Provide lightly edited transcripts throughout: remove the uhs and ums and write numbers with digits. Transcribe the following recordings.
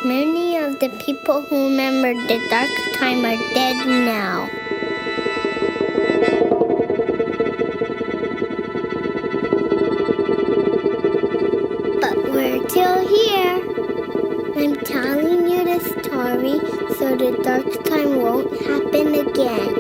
Many of the people who remembered the dark time are dead now. But we're still here. I'm telling you the story so the dark time won't happen again.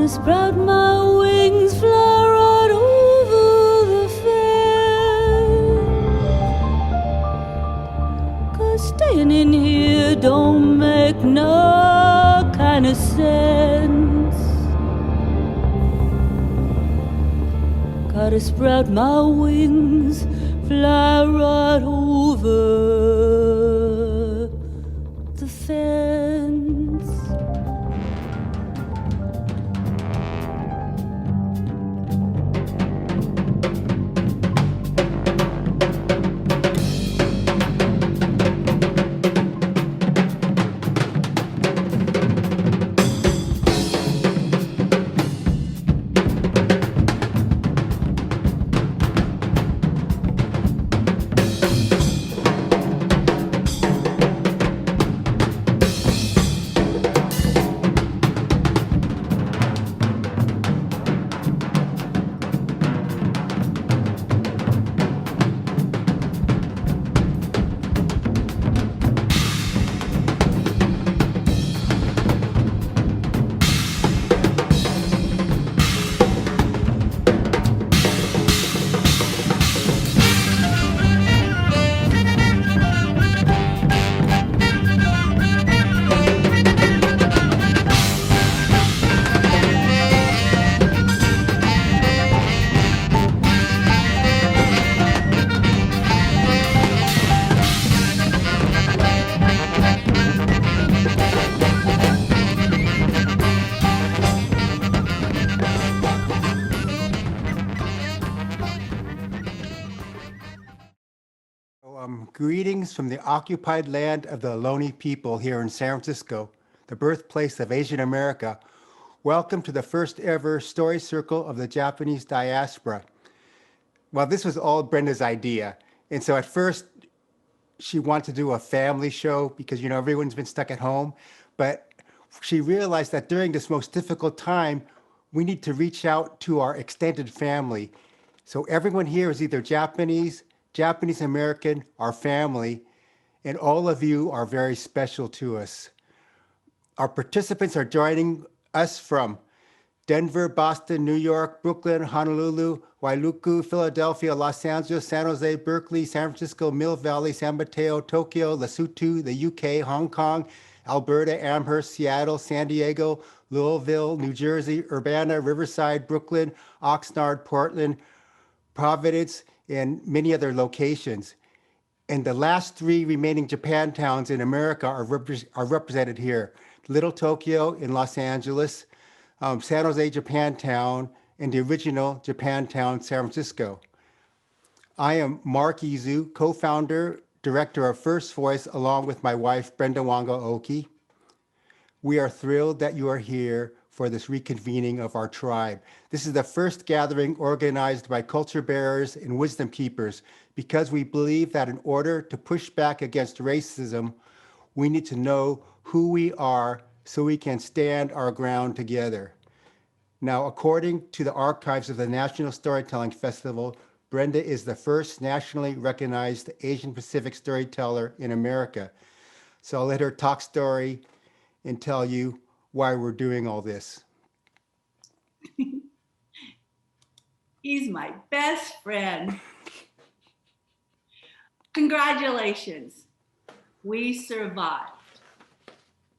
Sprout my wings, fly right over the fence. 'Cause staying in here don't make no kind of sense. Gotta sprout my wings, fly right over the fence. Greetings from the occupied land of the Ohlone people here in San Francisco, the birthplace of Asian America. Welcome to the first ever story circle of the Japanese Diaspora. Well, this was all Brenda's idea. And so at first she wanted to do a family show because, everyone's been stuck at home. But she realized that during this most difficult time, we need to reach out to our extended family. So everyone here is either Japanese American, our family, and all of you are very special to us. Our participants are joining us from Denver, Boston, New York, Brooklyn, Honolulu, Wailuku, Philadelphia, Los Angeles, San Jose, Berkeley, San Francisco, Mill Valley, San Mateo, Tokyo, Lesotho, the UK, Hong Kong, Alberta, Amherst, Seattle, San Diego, Louisville, New Jersey, Urbana, Riverside, Brooklyn, Oxnard, Portland, Providence, and many other locations. And the last three remaining Japan towns in America are represented here. Little Tokyo in Los Angeles, San Jose, Japantown, and the original Japantown, San Francisco. I am Mark Izu, co-founder, director of First Voice, along with my wife, Brenda Wanga Oki. We are thrilled that you are here for this reconvening of our tribe. This is the first gathering organized by culture bearers and wisdom keepers because we believe that in order to push back against racism, we need to know who we are so we can stand our ground together. Now, according to the archives of the National Storytelling Festival, Brenda is the first nationally recognized Asian Pacific storyteller in America. So I'll let her talk story and tell you why we're doing all this. He's my best friend. Congratulations. We survived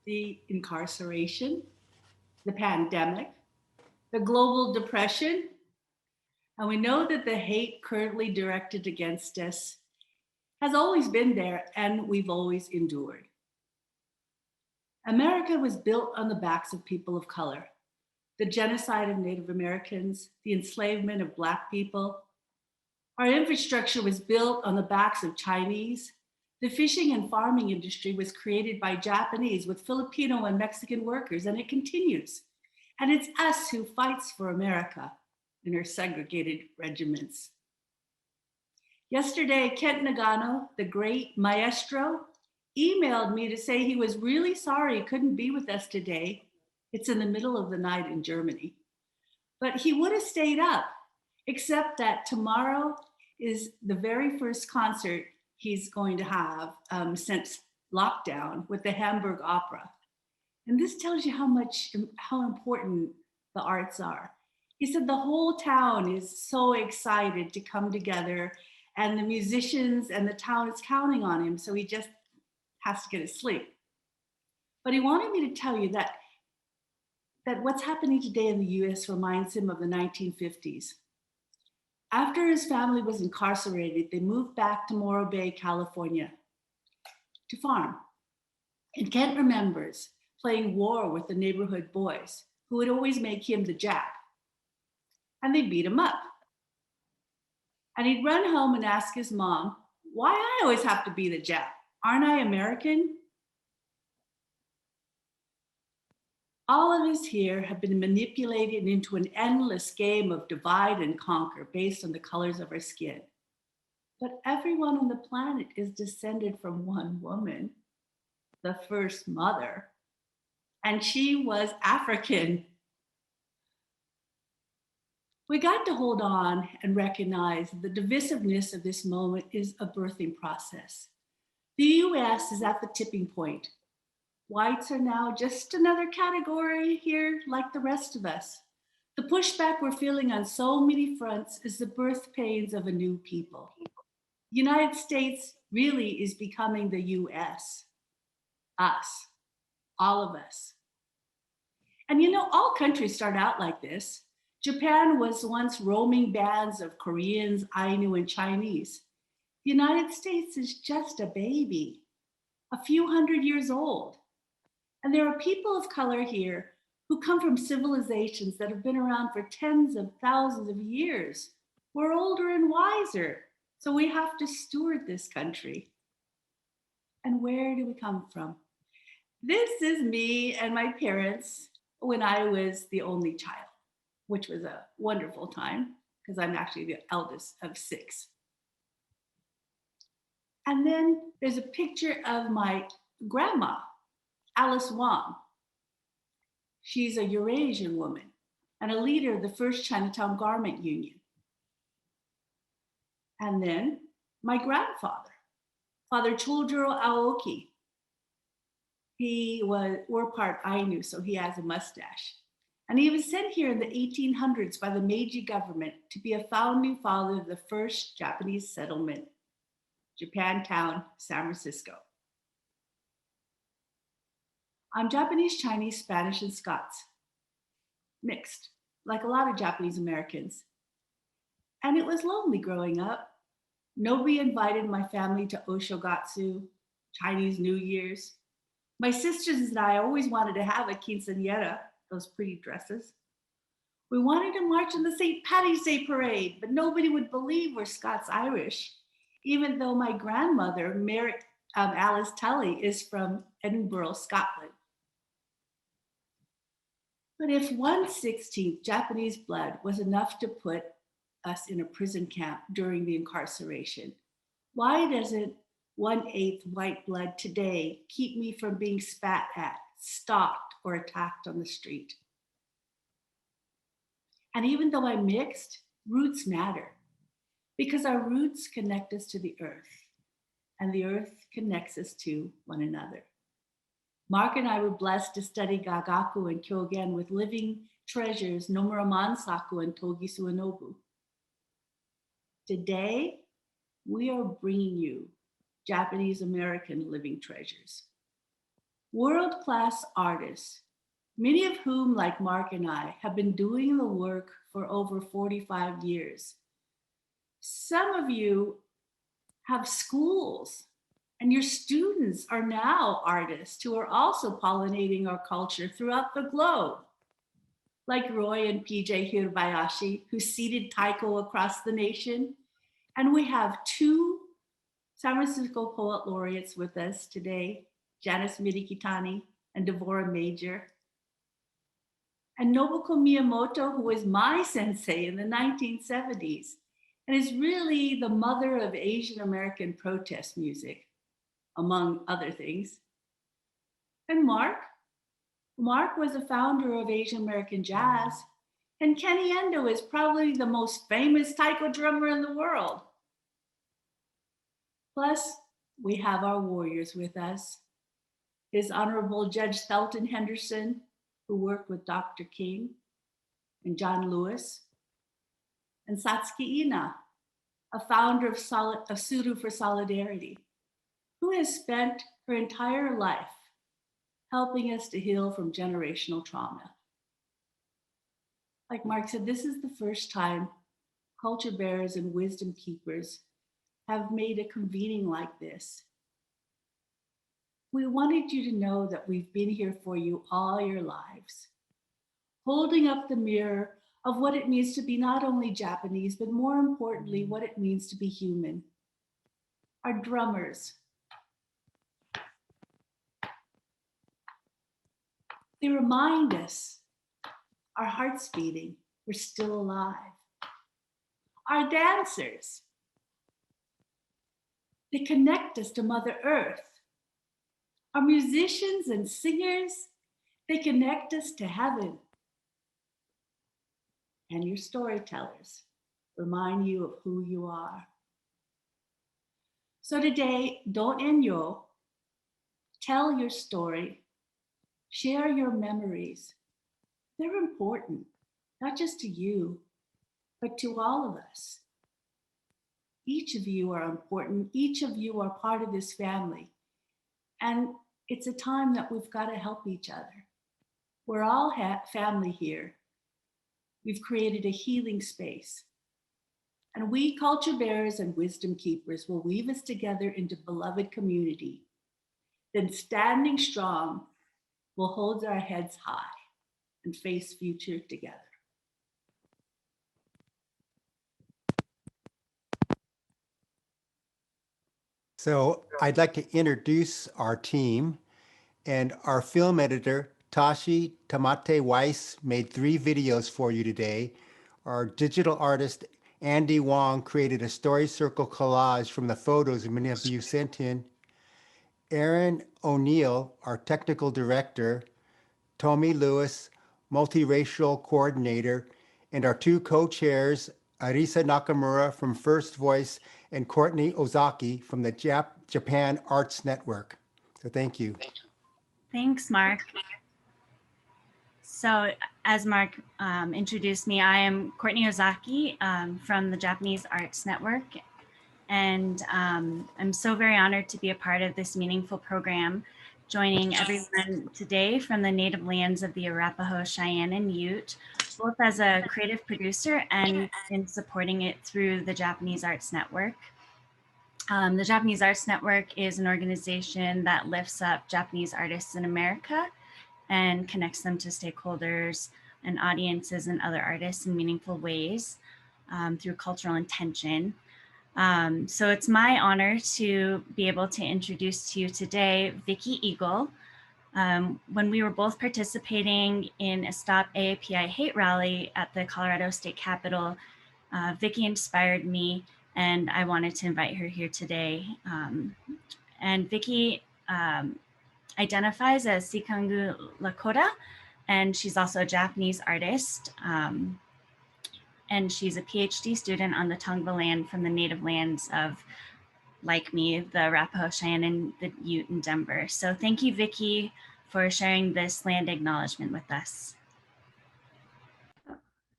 the incarceration, the pandemic, the global depression, and we know that the hate currently directed against us has always been there and we've always endured. America was built on the backs of people of color. The genocide of Native Americans, the enslavement of Black people. Our infrastructure was built on the backs of Chinese. The fishing and farming industry was created by Japanese with Filipino and Mexican workers, and it continues. And it's us who fights for America in our segregated regiments. Yesterday, Kent Nagano, the great maestro, emailed me to say he was really sorry he couldn't be with us today. It's in the middle of the night in Germany. But he would have stayed up, except that tomorrow is the very first concert he's going to have since lockdown with the Hamburg Opera. And this tells you how important the arts are. He said the whole town is so excited to come together, and the musicians and the town is counting on him, so he just has to get his sleep. But he wanted me to tell you that what's happening today in the US reminds him of the 1950s. After his family was incarcerated, they moved back to Morro Bay, California to farm. And Kent remembers playing war with the neighborhood boys who would always make him the Jap. And they beat him up. And he'd run home and ask his mom, why I always have to be the Jap? Aren't I American? All of us here have been manipulated into an endless game of divide and conquer based on the colors of our skin. But everyone on the planet is descended from one woman, the first mother, and she was African. We got to hold on and recognize the divisiveness of this moment is a birthing process. The US is at the tipping point. Whites are now just another category here like the rest of us. The pushback we're feeling on so many fronts is the birth pains of a new people. The United States really is becoming the US, us, all of us. And you know, all countries start out like this. Japan was once roaming bands of Koreans, Ainu, and Chinese. The United States is just a baby, a few hundred years old. And there are people of color here who come from civilizations that have been around for tens of thousands of years. We're older and wiser, so we have to steward this country. And where do we come from? This is me and my parents when I was the only child, which was a wonderful time because I'm actually the eldest of 6. And then there's a picture of my grandma, Alice Wong. She's a Eurasian woman and a leader of the first Chinatown Garment Union. And then my grandfather, Father Chuljiro Aoki. We're part Ainu, so he has a mustache. And he was sent here in the 1800s by the Meiji government to be a founding father of the first Japanese settlement, Japantown, San Francisco. I'm Japanese, Chinese, Spanish, and Scots. Mixed, like a lot of Japanese Americans. And it was lonely growing up. Nobody invited my family to Oshogatsu, Chinese New Year's. My sisters and I always wanted to have a quinceañera, those pretty dresses. We wanted to march in the St. Paddy's Day parade, but nobody would believe we're Scots-Irish, even though my grandmother, Alice Tully, is from Edinburgh, Scotland. But if 1/16 Japanese blood was enough to put us in a prison camp during the incarceration, why doesn't 1/8 white blood today keep me from being spat at, stalked, or attacked on the street? And even though I'm mixed, roots matter because our roots connect us to the earth and the earth connects us to one another. Mark and I were blessed to study Gagaku and Kyogen with living treasures Nomura Mansaku and Togi Suenobu. Today, we are bringing you Japanese American living treasures. World-class artists, many of whom, like Mark and I, have been doing the work for over 45 years. Some of you have schools, and your students are now artists who are also pollinating our culture throughout the globe. Like Roy and PJ Hirabayashi, who seeded taiko across the nation. And we have 2 San Francisco Poet Laureates with us today, Janice Midikitani and Devorah Major. And Nobuko Miyamoto, who was my sensei in the 1970s, and is really the mother of Asian American protest music, among other things. And Mark was a founder of Asian American jazz, and Kenny Endo is probably the most famous taiko drummer in the world. Plus, we have our warriors with us. His Honorable Judge Thelton Henderson, who worked with Dr. King and John Lewis, and Satsuki Ina, a founder of Suru for Solidarity, who has spent her entire life helping us to heal from generational trauma. Like Mark said, this is the first time culture bearers and wisdom keepers have made a convening like this. We wanted you to know that we've been here for you all your lives, holding up the mirror of what it means to be not only Japanese, but more importantly, what it means to be human. Our drummers, they remind us our heart's beating, we're still alive. Our dancers, they connect us to Mother Earth. Our musicians and singers, they connect us to heaven. And your storytellers remind you of who you are. So today, don't enyo, tell your story, share your memories. They're important, not just to you, but to all of us. Each of you are important. Each of you are part of this family. And it's a time that we've got to help each other. We're all family here. We've created a healing space. And we, culture bearers and wisdom keepers, will weave us together into beloved community. Then standing strong, we'll hold our heads high and face future together. So I'd like to introduce our team, and our film editor, Tashi Tamate Weiss, made 3 videos for you today. Our digital artist, Andy Wong, created a story circle collage from the photos many of you sent in. Aaron O'Neill, our technical director, Tommy Lewis, multiracial coordinator, and our 2 co-chairs, Arisa Nakamura from First Voice and Courtney Ozaki from the Japan Arts Network. So thank you. Thanks, Mark. So as Mark introduced me, I am Courtney Ozaki from the Japanese Arts Network. And I'm so very honored to be a part of this meaningful program, joining everyone today from the native lands of the Arapaho, Cheyenne, and Ute, both as a creative producer and in supporting it through the Japanese Arts Network. The Japanese Arts Network is an organization that lifts up Japanese artists in America and connects them to stakeholders and audiences and other artists in meaningful ways through cultural intention. So it's my honor to be able to introduce to you today Vicki Eagle, When we were both participating in a Stop AAPI Hate rally at the Colorado State Capitol, Vicky inspired me, and I wanted to invite her here today. And Vicky identifies as Sikangu Lakota, and she's also a Japanese artist. And she's a PhD student on the Tongva land from the native lands of, like me, the Arapaho, Cheyenne, and the Ute in Denver. So thank you, Vicky, for sharing this land acknowledgement with us.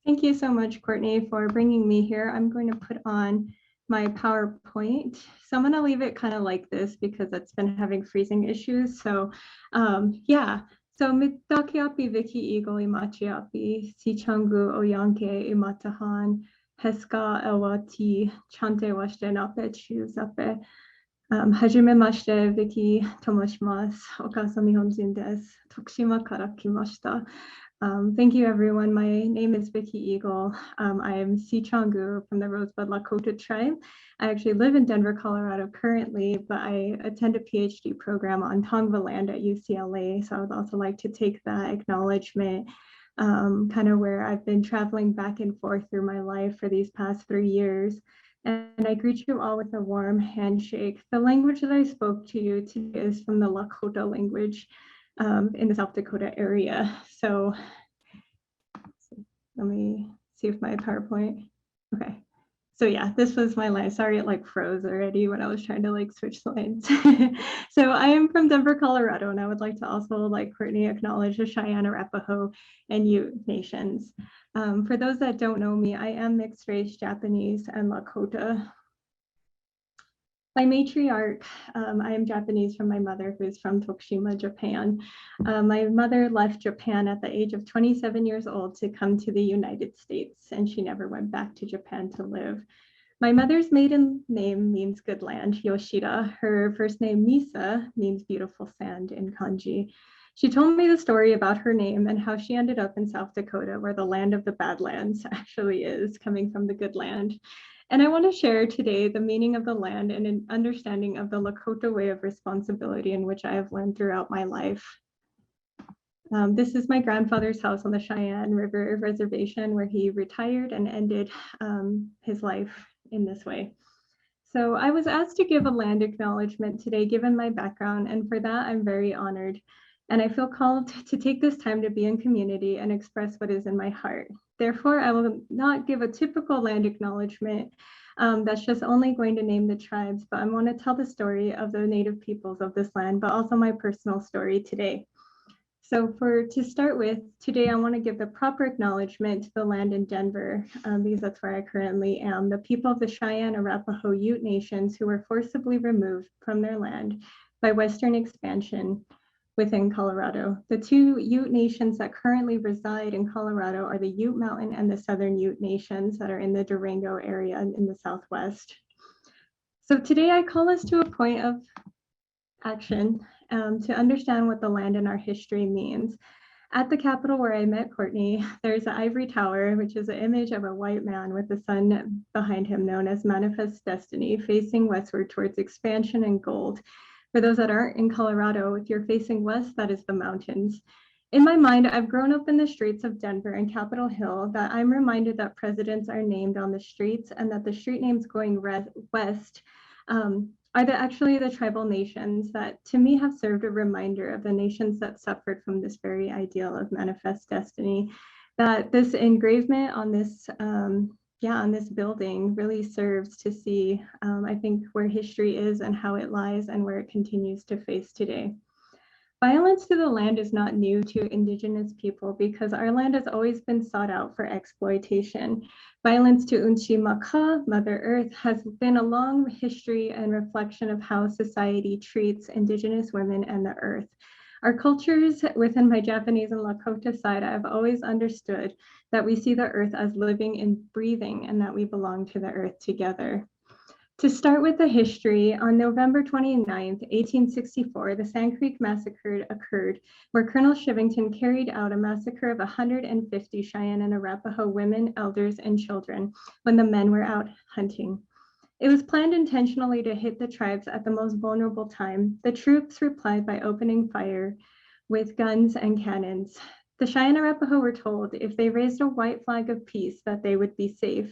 Thank you so much, Courtney, for bringing me here. I'm going to put on my PowerPoint. So I'm going to leave it kind of like this because it's been having freezing issues. So yeah. So mitakiapi Vicky Eagle imachiapi Sichangu Oyanke imatahan Heska Ewati Chante washte nape chuzape. Hajimemashite Vicky Tomoshimasu Okasami Honjin desu. Tokushima kara kimashita. Thank you, everyone. My name is Vicky Eagle. I am Sichangu from the Rosebud Lakota tribe. I actually live in Denver, Colorado currently, but I attend a PhD program on Tongva land at UCLA. So I would also like to take that acknowledgement, kind of where I've been traveling back and forth through my life for these past 3 years. And I greet you all with a warm handshake. The language that I spoke to you today is from the Lakota language. In the South Dakota area. So let me see if my PowerPoint, okay. So yeah, this was my line. Sorry, it like froze already when I was trying to like switch slides. So I am from Denver, Colorado, and I would like to also, like Courtney, acknowledge the Cheyenne, Arapaho, and Ute nations. For those that don't know me, I am mixed race Japanese and Lakota. By matriarch, I am Japanese from my mother, who is from Tokushima, Japan. My mother left Japan at the age of 27 years old to come to the United States, and she never went back to Japan to live. My mother's maiden name means good land, Yoshida. Her first name, Misa, means beautiful sand in kanji. She told me the story about her name and how she ended up in South Dakota, where the land of the Badlands actually is, coming from the good land. And I want to share today the meaning of the land and an understanding of the Lakota way of responsibility in which I have learned throughout my life. This is my grandfather's house on the Cheyenne River Reservation, where he retired and ended his life in this way. So I was asked to give a land acknowledgement today, given my background, and for that I'm very honored. And I feel called to take this time to be in community and express what is in my heart. Therefore, I will not give a typical land acknowledgement that's just only going to name the tribes, but I want to tell the story of the native peoples of this land, but also my personal story today. So to start with, today I want to give the proper acknowledgement to the land in Denver, because that's where I currently am, the people of the Cheyenne, Arapaho, Ute nations who were forcibly removed from their land by Western expansion within Colorado. The two Ute nations that currently reside in Colorado are the Ute Mountain and the Southern Ute nations that are in the Durango area in the Southwest. So today I call us to a point of action to understand what the land in our history means. At the Capitol where I met Courtney, there's an ivory tower, which is an image of a white man with the sun behind him, known as Manifest Destiny, facing westward towards expansion and gold. For those that aren't in Colorado, if you're facing west, that is the mountains. In my mind, I've grown up in the streets of Denver and Capitol Hill that I'm reminded that presidents are named on the streets and that the street names going west are actually the tribal nations that to me have served a reminder of the nations that suffered from this very ideal of manifest destiny. That this engravement on this on this building really serves to see, I think, where history is and how it lies and where it continues to face today. Violence to the land is not new to Indigenous people because our land has always been sought out for exploitation. Violence to Unchimaka, Mother Earth, has been a long history and reflection of how society treats Indigenous women and the earth. Our cultures within my Japanese and Lakota side, I've always understood that we see the earth as living and breathing and that we belong to the earth together. To start with the history, on November 29th, 1864, the Sand Creek Massacre occurred, where Colonel Shivington carried out a massacre of 150 Cheyenne and Arapaho women, elders, and children when the men were out hunting. It was planned intentionally to hit the tribes at the most vulnerable time. The troops replied by opening fire with guns and cannons. The Cheyenne Arapaho were told if they raised a white flag of peace that they would be safe.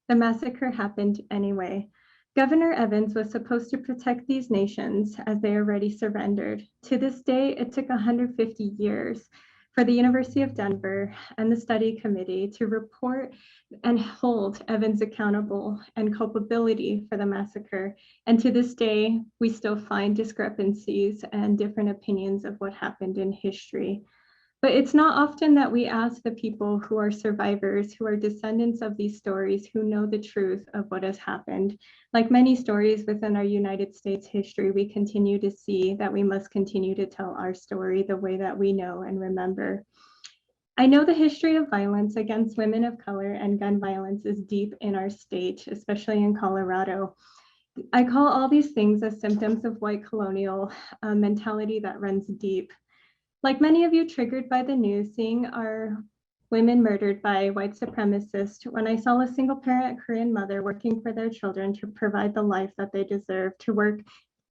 The massacre happened anyway. Governor Evans was supposed to protect these nations as they already surrendered. To this day, it took 150 years for the University of Denver and the study committee to report and hold Evans accountable and culpability for the massacre. And to this day, we still find discrepancies and different opinions of what happened in history. But it's not often that we ask the people who are survivors, who are descendants of these stories, who know the truth of what has happened. Like many stories within our United States history, we continue to see that we must continue to tell our story the way that we know and remember. I know the history of violence against women of color and gun violence is deep in our state, especially in Colorado. I call all these things as symptoms of white colonial mentality that runs deep. Like many of you triggered by the news, seeing our women murdered by white supremacists, when I saw a single parent Korean mother working for their children to provide the life that they deserve, to work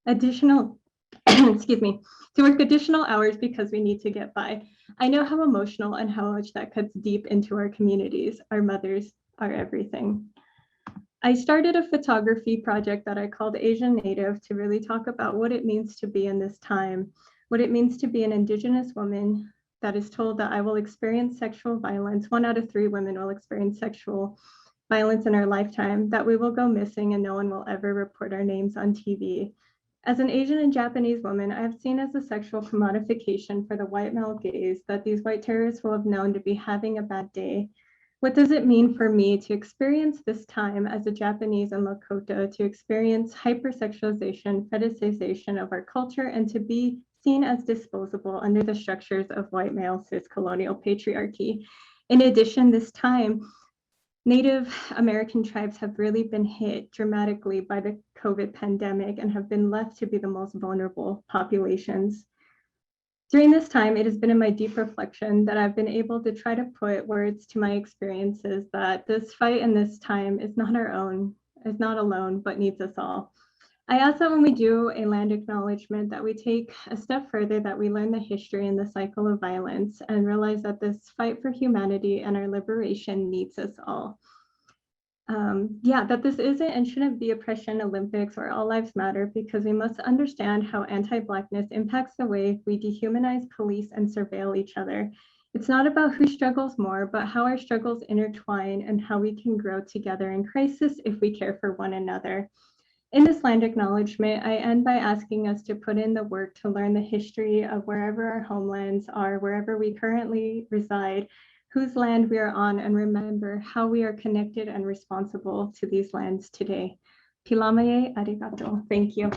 additional, to work additional hours because we need to get by. I know how emotional and how much that cuts deep into our communities. Our mothers are everything. I started a photography project that I called Asian Native to really talk about what it means to be in this time, what it means to be an Indigenous woman that is told that I will experience sexual violence. 1 out of 3 women will experience sexual violence in our lifetime, that we will go missing and no one will ever report our names on TV. As an Asian and Japanese woman, I have seen as a sexual commodification for the white male gaze that these white terrorists will have known to be having a bad day. What does it mean for me to experience this time as a Japanese and Lakota, to experience hypersexualization, fetishization of our culture, and to be seen as disposable under the structures of white male cis colonial patriarchy? In addition, this time, Native American tribes have really been hit dramatically by the COVID pandemic and have been left to be the most vulnerable populations. During this time, it has been in my deep reflection that I've been able to try to put words to my experiences that this fight in this time is not our own, is not alone, but needs us all. I ask that when we do a land acknowledgement that we take a step further, that we learn the history and the cycle of violence and realize that this fight for humanity and our liberation needs us all. That this isn't and shouldn't be Oppression Olympics or All Lives Matter, because we must understand how anti-Blackness impacts the way we dehumanize, police, and surveil each other. It's not about who struggles more, but how our struggles intertwine and how we can grow together in crisis if we care for one another. In this land acknowledgement, I end by asking us to put in the work to learn the history of wherever our homelands are, wherever we currently reside, whose land we are on, and remember how we are connected and responsible to these lands today. Pilamaye arigato. Thank you.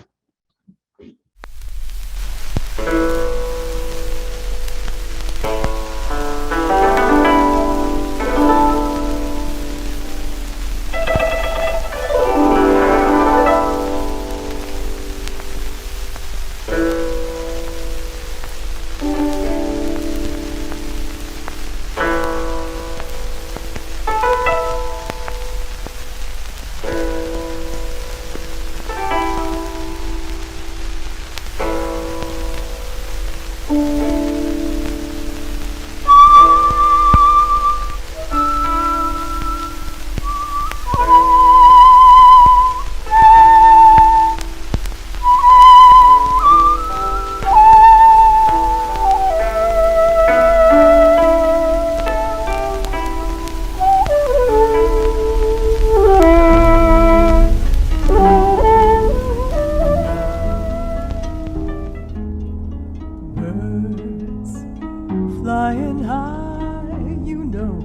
Flying high, you know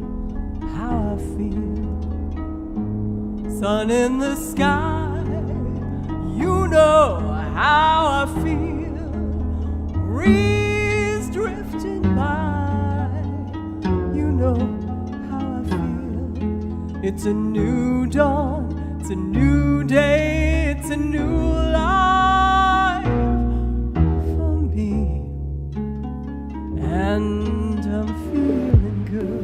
how I feel. Sun in the sky, you know how I feel. Breeze drifting by, you know how I feel. It's a new dawn, it's a new day, it's a new life for me. And I'm feeling good.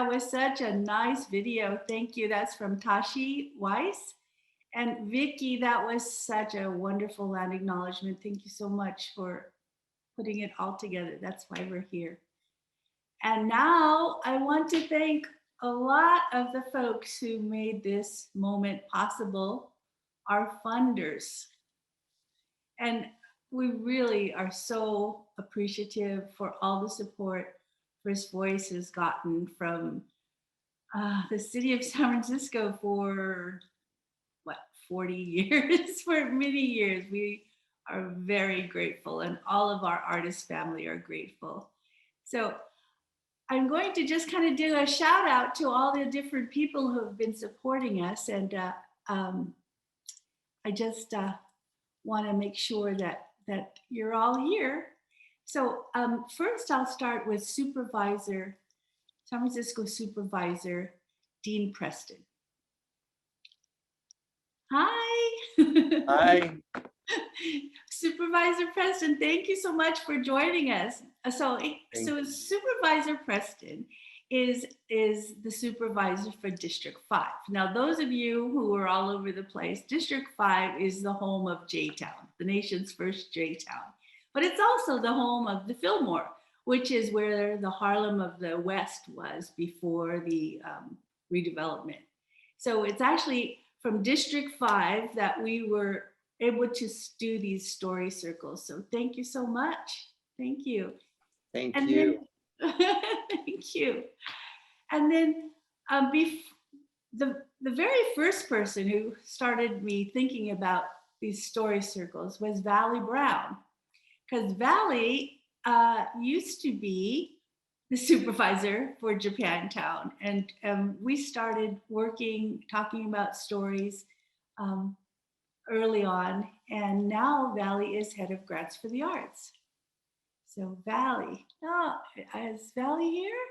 That was such a nice video. Thank you. That's from Tashi Weiss. And Vicky, that was such a wonderful land acknowledgement. Thank you so much for putting it all together. That's why we're here. And now I want to thank a lot of the folks who made this moment possible, our funders. And we really are so appreciative for all the support First Voice has gotten from the city of San Francisco for 40 years, for many years. We are very grateful, and all of our artist family are grateful. So I'm going to just kind of do a shout out to all the different people who have been supporting us. And I just want to make sure that you're all here. So first I'll start with San Francisco Supervisor, Dean Preston. Hi. Hi. Supervisor Preston, thank you so much for joining us. So Supervisor Preston is the supervisor for District 5. Now, those of you who are all over the place, District 5 is the home of J-Town, the nation's first J-Town. But it's also the home of the Fillmore, which is where the Harlem of the West was before the redevelopment. So it's actually from District 5 that we were able to do these story circles. So thank you so much. Thank you. Thank you. Thank you. And then the very first person who started me thinking about these story circles was Valley Brown, because Valley used to be the supervisor for Japantown, and we started talking about stories early on, and now Valley is head of grants for the arts. So Valley, is Valley here?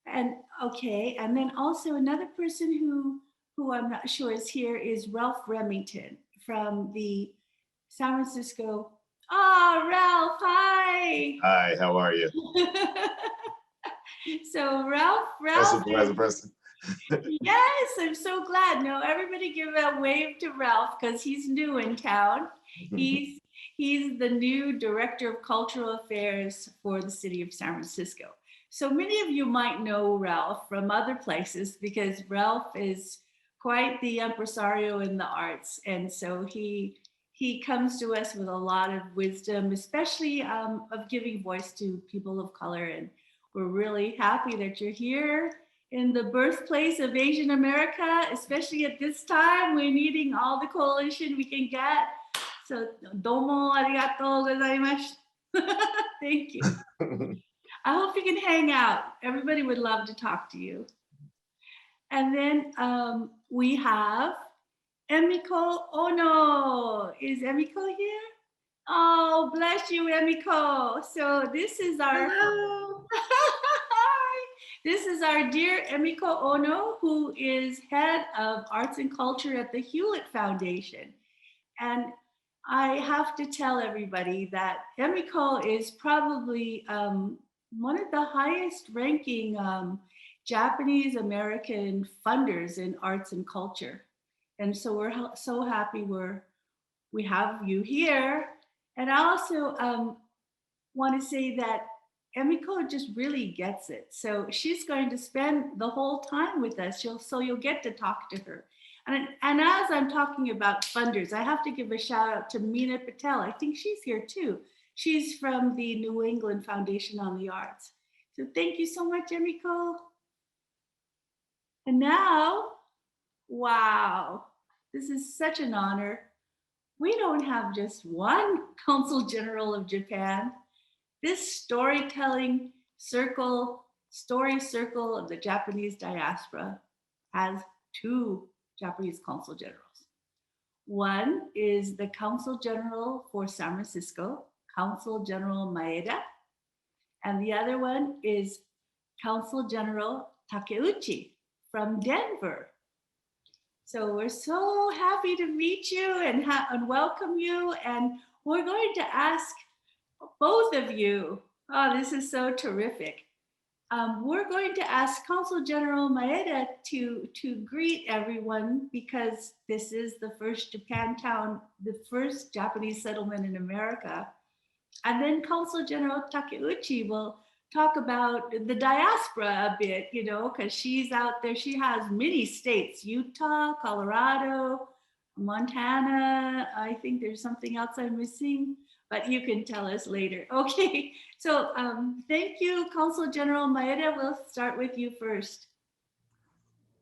And okay, and then also another person who I'm not sure is here is Ralph Remington from the San Francisco. Oh, Ralph, hi. Hi, how are you? So Ralph. Supervisor Preston. Yes, I'm so glad. No, everybody give a wave to Ralph because he's new in town. He's the new Director of Cultural Affairs for the city of San Francisco. So many of you might know Ralph from other places because Ralph is quite the impresario in the arts. And so he comes to us with a lot of wisdom, especially of giving voice to people of color. And we're really happy that you're here in the birthplace of Asian America, especially at this time. We're needing all the coalition we can get. So, domo arigatou gozaimasu. Thank you. I hope you can hang out. Everybody would love to talk to you. And then we have Emiko Ono. Is Emiko here? Oh, bless you, Emiko. So this is our this is our dear Emiko Ono, who is head of arts and culture at the Hewlett Foundation. And I have to tell everybody that Emiko is probably one of the highest ranking Japanese American funders in arts and culture. And so we're so happy we have you here. And I also want to say that Emiko just really gets it. So she's going to spend the whole time with us. So you'll get to talk to her. And as I'm talking about funders, I have to give a shout out to Meena Patel. I think she's here too. She's from the New England Foundation on the Arts. So thank you so much, Emiko. And now, wow, this is such an honor. We don't have just one Consul General of Japan. This storytelling circle, story circle of the Japanese diaspora has two Japanese Consul Generals. One is the Consul General for San Francisco, Consul General Maeda, and the other one is Consul General Takeuchi from Denver. So we're so happy to meet you and welcome you. And we're going to ask both of you, oh, this is so terrific. We're going to ask Consul General Maeda to greet everyone because this is the first Japantown, the first Japanese settlement in America. And then Consul General Takeuchi will talk about the diaspora a bit, you know, because she's out there. She has many states, Utah, Colorado, Montana. I think there's something else I'm missing, but you can tell us later. Okay, so thank you, Consul General Maeda. We'll start with you first.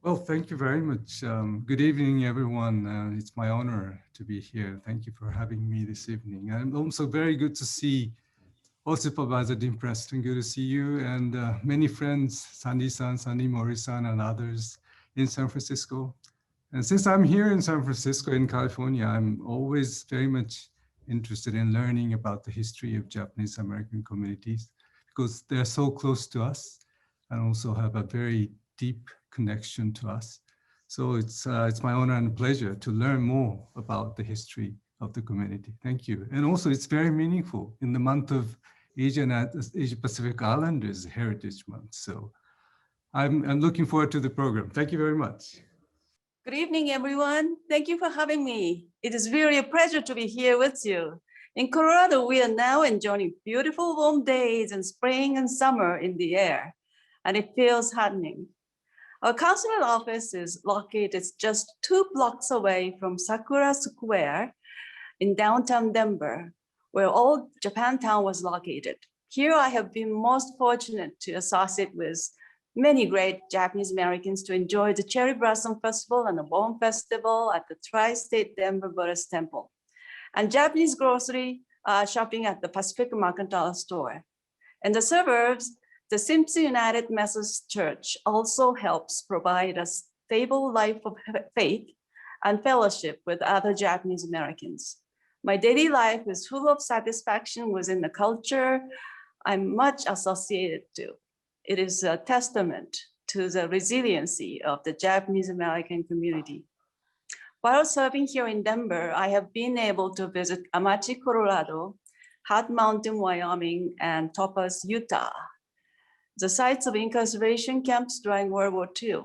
Well, thank you very much. Good evening, everyone. It's my honor to be here. Thank you for having me this evening. And also very good to see all Supervisor Dean Preston, good to see you, and many friends, Sandy-san, Sandy Mori-san, and others in San Francisco. And since I'm here in San Francisco in California, I'm always very much interested in learning about the history of Japanese American communities because they're so close to us and also have a very deep connection to us. So it's my honor and pleasure to learn more about the history of the community. Thank you. And also it's very meaningful in the month of Asia Pacific Islanders Heritage Month. So I'm looking forward to the program. Thank you very much. Good evening, everyone. Thank you for having me. It is really a pleasure to be here with you. In Colorado, we are now enjoying beautiful warm days and spring and summer in the air, and it feels heartening. Our consulate office is located just 2 blocks away from Sakura Square in downtown Denver, where old Japantown was located. Here I have been most fortunate to associate with many great Japanese Americans to enjoy the Cherry Blossom Festival and the Bone Festival at the Tri-State Denver Buddhist Temple, and Japanese grocery shopping at the Pacific Mercantile Store. In the suburbs, the Simpson United Methodist Church also helps provide a stable life of faith and fellowship with other Japanese Americans. My daily life is full of satisfaction within the culture I'm much associated to. It is a testament to the resiliency of the Japanese American community. While serving here in Denver, I have been able to visit Amachi, Colorado, Hot Mountain, Wyoming, and Topaz, Utah, the sites of incarceration camps during World War II.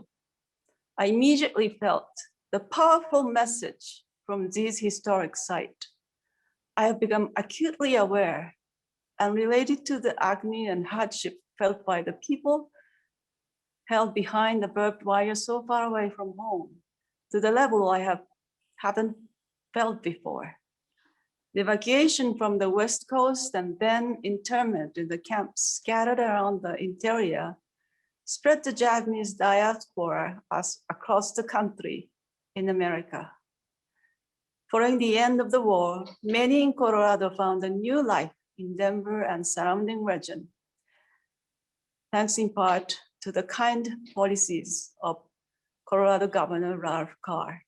I immediately felt the powerful message from these historic sites. I have become acutely aware and related to the agony and hardship felt by the people held behind the barbed wire so far away from home, to the level I haven't felt before. The evacuation from the West Coast and then internment in the camps scattered around the interior spread the Japanese diaspora across the country in America. Following the end of the war, many in Colorado found a new life in Denver and surrounding region, thanks in part to the kind policies of Colorado Governor Ralph Carr.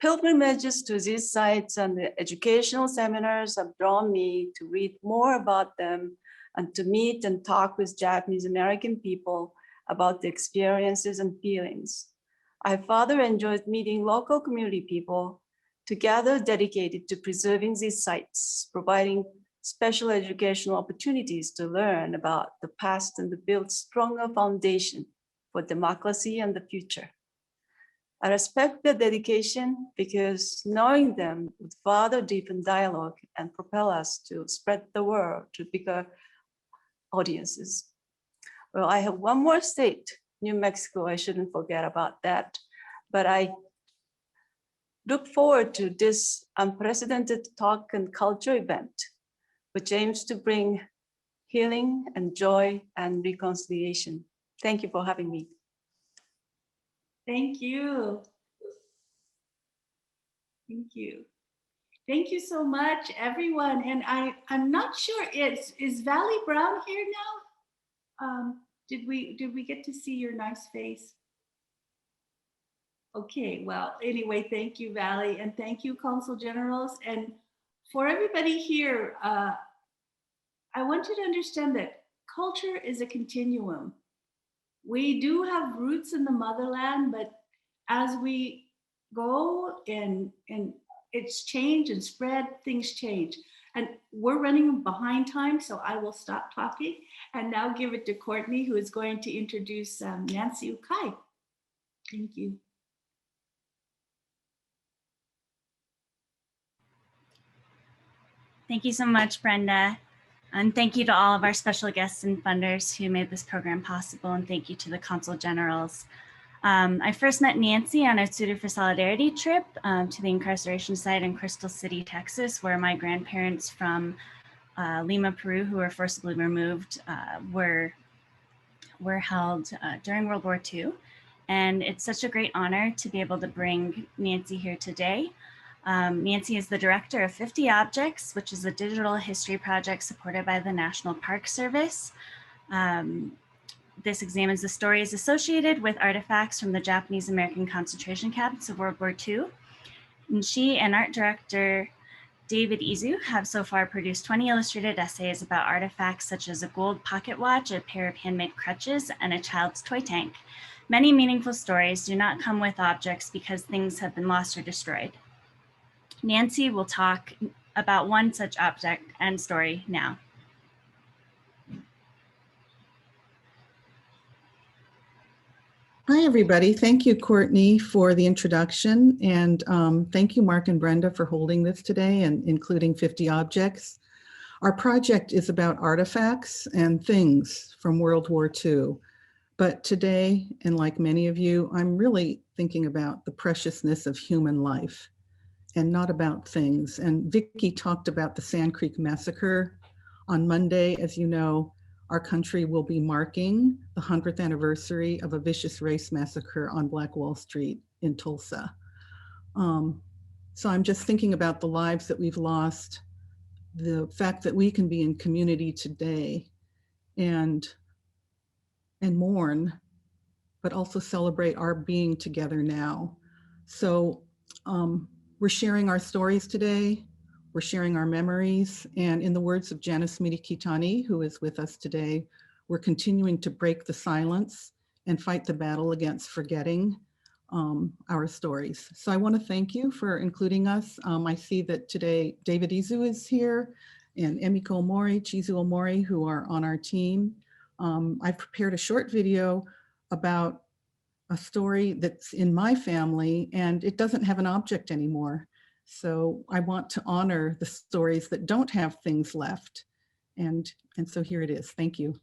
Pilgrimages to these sites and the educational seminars have drawn me to read more about them and to meet and talk with Japanese American people about the experiences and feelings. I further enjoyed meeting local community people together dedicated to preserving these sites, providing special educational opportunities to learn about the past and to build stronger foundation for democracy and the future. I respect their dedication because knowing them would further deepen dialogue and propel us to spread the word to bigger audiences. Well, I have one more state, New Mexico. I shouldn't forget about that. But I look forward to this unprecedented talk and culture event, which aims to bring healing and joy and reconciliation. Thank you for having me. Thank you. Thank you. Thank you so much, everyone. And I'm not sure, is Valley Brown here now? Did we get to see your nice face? Okay, well, anyway, thank you, Valley, and thank you, Consul Generals. And for everybody here, I want you to understand that culture is a continuum. We do have roots in the motherland, but as we go and it's change and spread, things change. And we're running behind time, so I will stop talking and now give it to Courtney, who is going to introduce Nancy Ukai. Thank you. Thank you so much, Brenda. And thank you to all of our special guests and funders who made this program possible. And thank you to the Consul Generals. I first met Nancy on a Suited for Solidarity trip to the incarceration site in Crystal City, Texas, where my grandparents from Lima, Peru, who were forcibly removed, were held during World War II. And it's such a great honor to be able to bring Nancy here today. Nancy is the director of 50 Objects, which is a digital history project supported by the National Park Service. This examines the stories associated with artifacts from the Japanese American concentration camps of World War II. And she and art director David Izu have so far produced 20 illustrated essays about artifacts such as a gold pocket watch, a pair of handmade crutches, and a child's toy tank. Many meaningful stories do not come with objects because things have been lost or destroyed. Nancy will talk about one such object and story now. Hi, everybody. Thank you, Courtney, for the introduction. And thank you, Mark and Brenda, for holding this today and including 50 Objects. Our project is about artifacts and things from World War II. But today, and like many of you, I'm really thinking about the preciousness of human life and not about things. And Vicki talked about the Sand Creek Massacre. On Monday, as you know, our country will be marking the 100th anniversary of a vicious race massacre on Black Wall Street in Tulsa. So I'm just thinking about the lives that we've lost, the fact that we can be in community today and mourn, but also celebrate our being together now. So we're sharing our stories today. We're sharing our memories. And in the words of Janice Mirikitani, who is with us today, we're continuing to break the silence and fight the battle against forgetting our stories. So I want to thank you for including us. I see that today David Izu is here and Emiko Omori, Chizu Omori, who are on our team. I've prepared a short video about a story that's in my family and it doesn't have an object anymore. So I want to honor the stories that don't have things left. And so here it is. Thank you.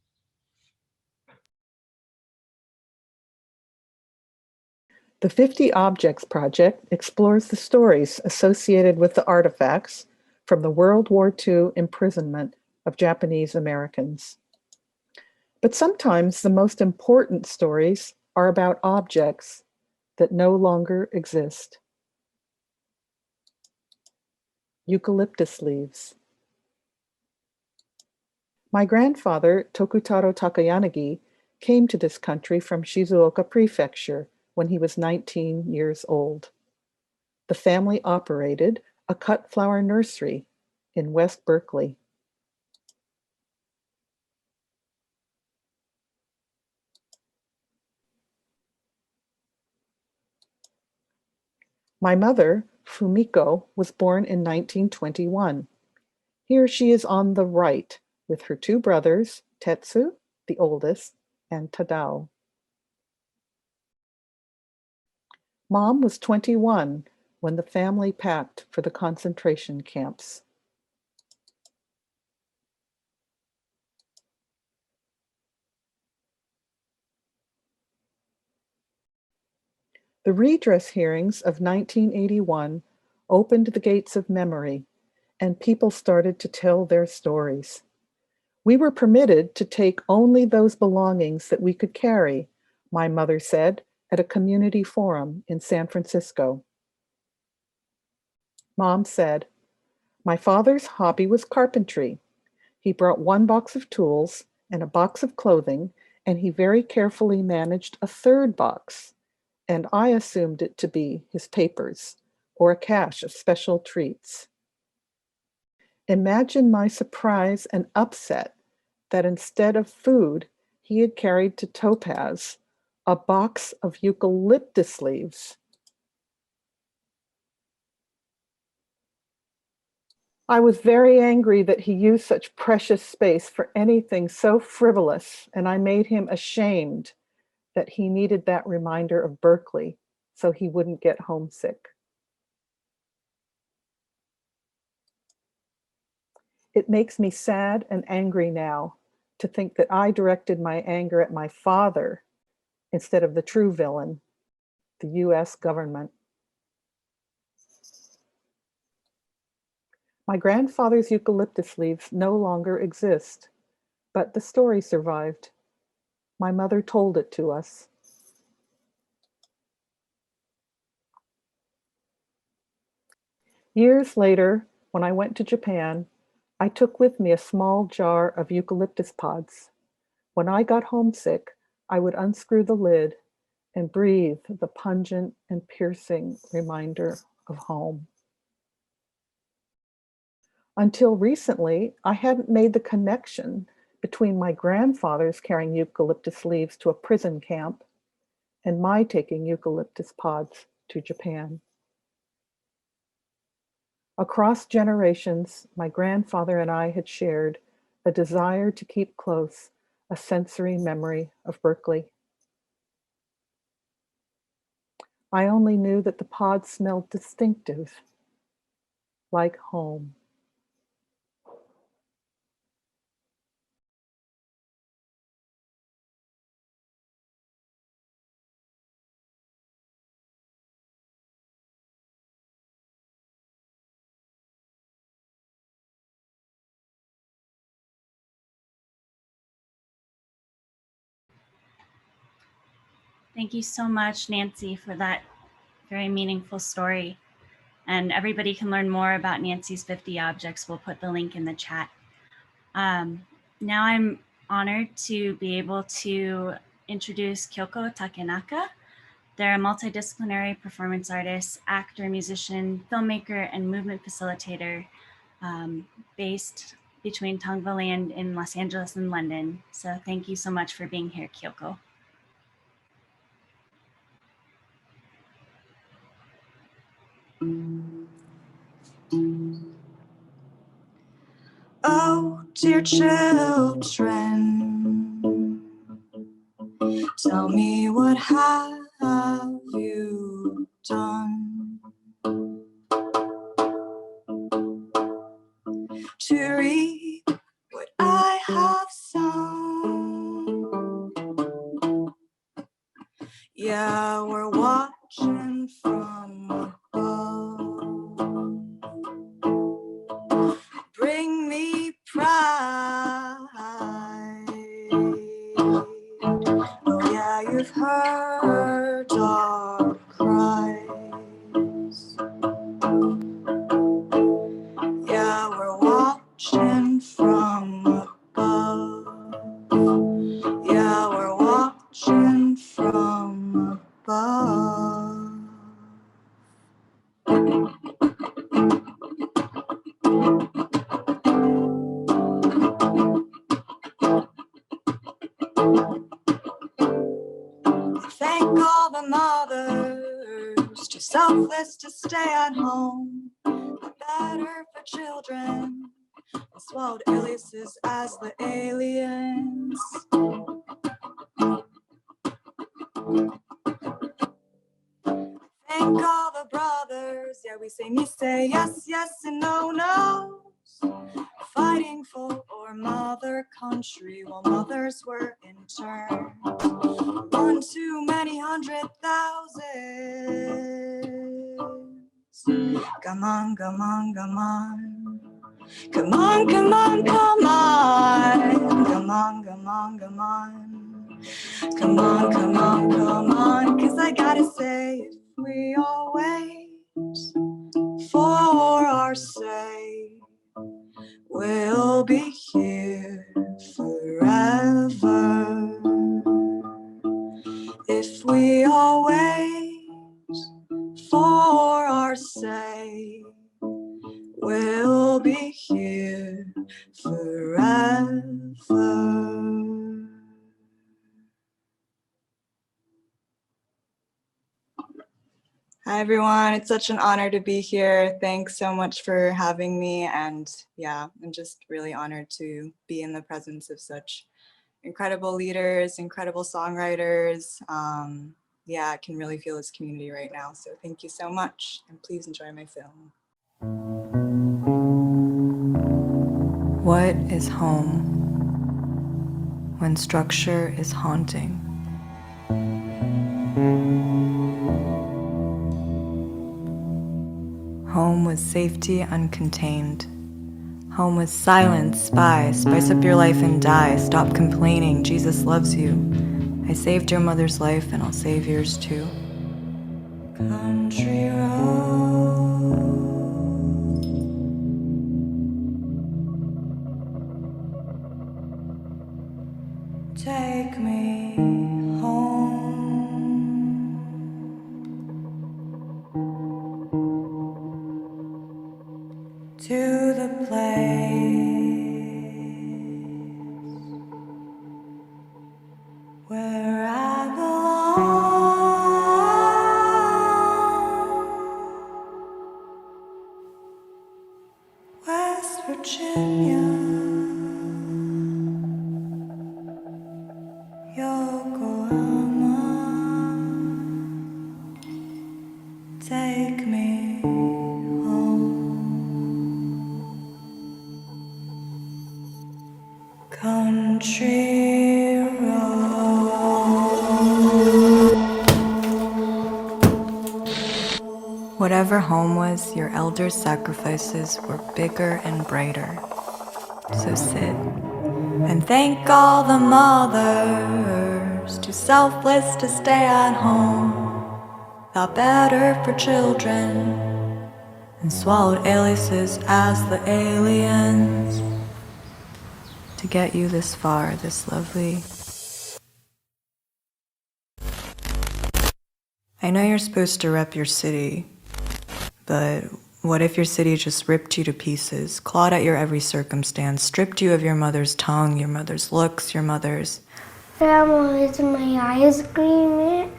The 50 Objects Project explores the stories associated with the artifacts from the World War II imprisonment of Japanese Americans. But sometimes the most important stories are about objects that no longer exist. Eucalyptus leaves. My grandfather, Tokutaro Takayanagi, came to this country from Shizuoka Prefecture when he was 19 years old. The family operated a cut flower nursery in West Berkeley. My mother, Fumiko, was born in 1921. Here she is on the right with her two brothers, Tetsu, the oldest, and Tadao. Mom was 21 when the family packed for the concentration camps. The redress hearings of 1981 opened the gates of memory, and people started to tell their stories. We were permitted to take only those belongings that we could carry, my mother said at a community forum in San Francisco. Mom said, "My father's hobby was carpentry. He brought one box of tools and a box of clothing, and he very carefully managed a third box, and I assumed it to be his papers or a cache of special treats. Imagine my surprise and upset that instead of food, he had carried to Topaz a box of eucalyptus leaves. I was very angry that he used such precious space for anything so frivolous, and I made him ashamed that he needed that reminder of Berkeley so he wouldn't get homesick. It makes me sad and angry now to think that I directed my anger at my father instead of the true villain, the US government. My grandfather's eucalyptus leaves no longer exist, but the story survived. My mother told it to us. Years later, when I went to Japan, I took with me a small jar of eucalyptus pods. When I got homesick, I would unscrew the lid and breathe the pungent and piercing reminder of home. Until recently, I hadn't made the connection between my grandfather's carrying eucalyptus leaves to a prison camp and my taking eucalyptus pods to Japan. Across generations, my grandfather and I had shared a desire to keep close a sensory memory of Berkeley. I only knew that the pods smelled distinctive, like home. Thank you so much, Nancy, for that very meaningful story. And everybody can learn more about Nancy's 50 objects. We'll put the link in the chat. Now I'm honored to be able to introduce Kyoko Takenaka. They're a multidisciplinary performance artist, actor, musician, filmmaker, and movement facilitator based between Tongva Land in Los Angeles and London. So thank you so much for being here, Kyoko. Oh, dear children, tell me, what have you done to reap what I have sown? Yeah, we're watching from above. Bring me pride. Oh yeah, you've heard our cries. Yeah, we're watching from above. Yeah, we're watching from above. Thank all the mothers, too selfless to stay at home. The better for children, and swallowed aliases as the aliens. Thank all the brothers, yeah, we say me say yes, yes, and no, no. Fighting for our mother country while mothers were interned. One too many 100,000. Come on, come on, come on. Come on, come on, come on. Come on, come on, come on. Come on, come on, come on. 'Cause I gotta say, if we all wait for our say, we'll be here forever. If we all wait for our say, we'll be here forever. Hi, everyone. It's such an honor to be here. Thanks so much for having me. And yeah, I'm just really honored to be in the presence of such incredible leaders, incredible songwriters. Yeah, I can really feel this community right now. So thank you so much. And please enjoy my film. What is home when structure is haunting? Home was safety uncontained. Home was silence, spy, spice up your life and die. Stop complaining, Jesus loves you. I saved your mother's life and I'll save yours too. Country road, take me home to the place where I belong, West Virginia, Yokohama, take me country road. Whatever home was, your elders' sacrifices were bigger and brighter. So sit and thank all the mothers, too selfless to stay at home, thought better for children, and swallowed aliases as the aliens to get you this far, this lovely. I know you're supposed to rep your city, but what if your city just ripped you to pieces, clawed at your every circumstance, stripped you of your mother's tongue, your mother's looks, your mother's... Grandma, is my ice cream it?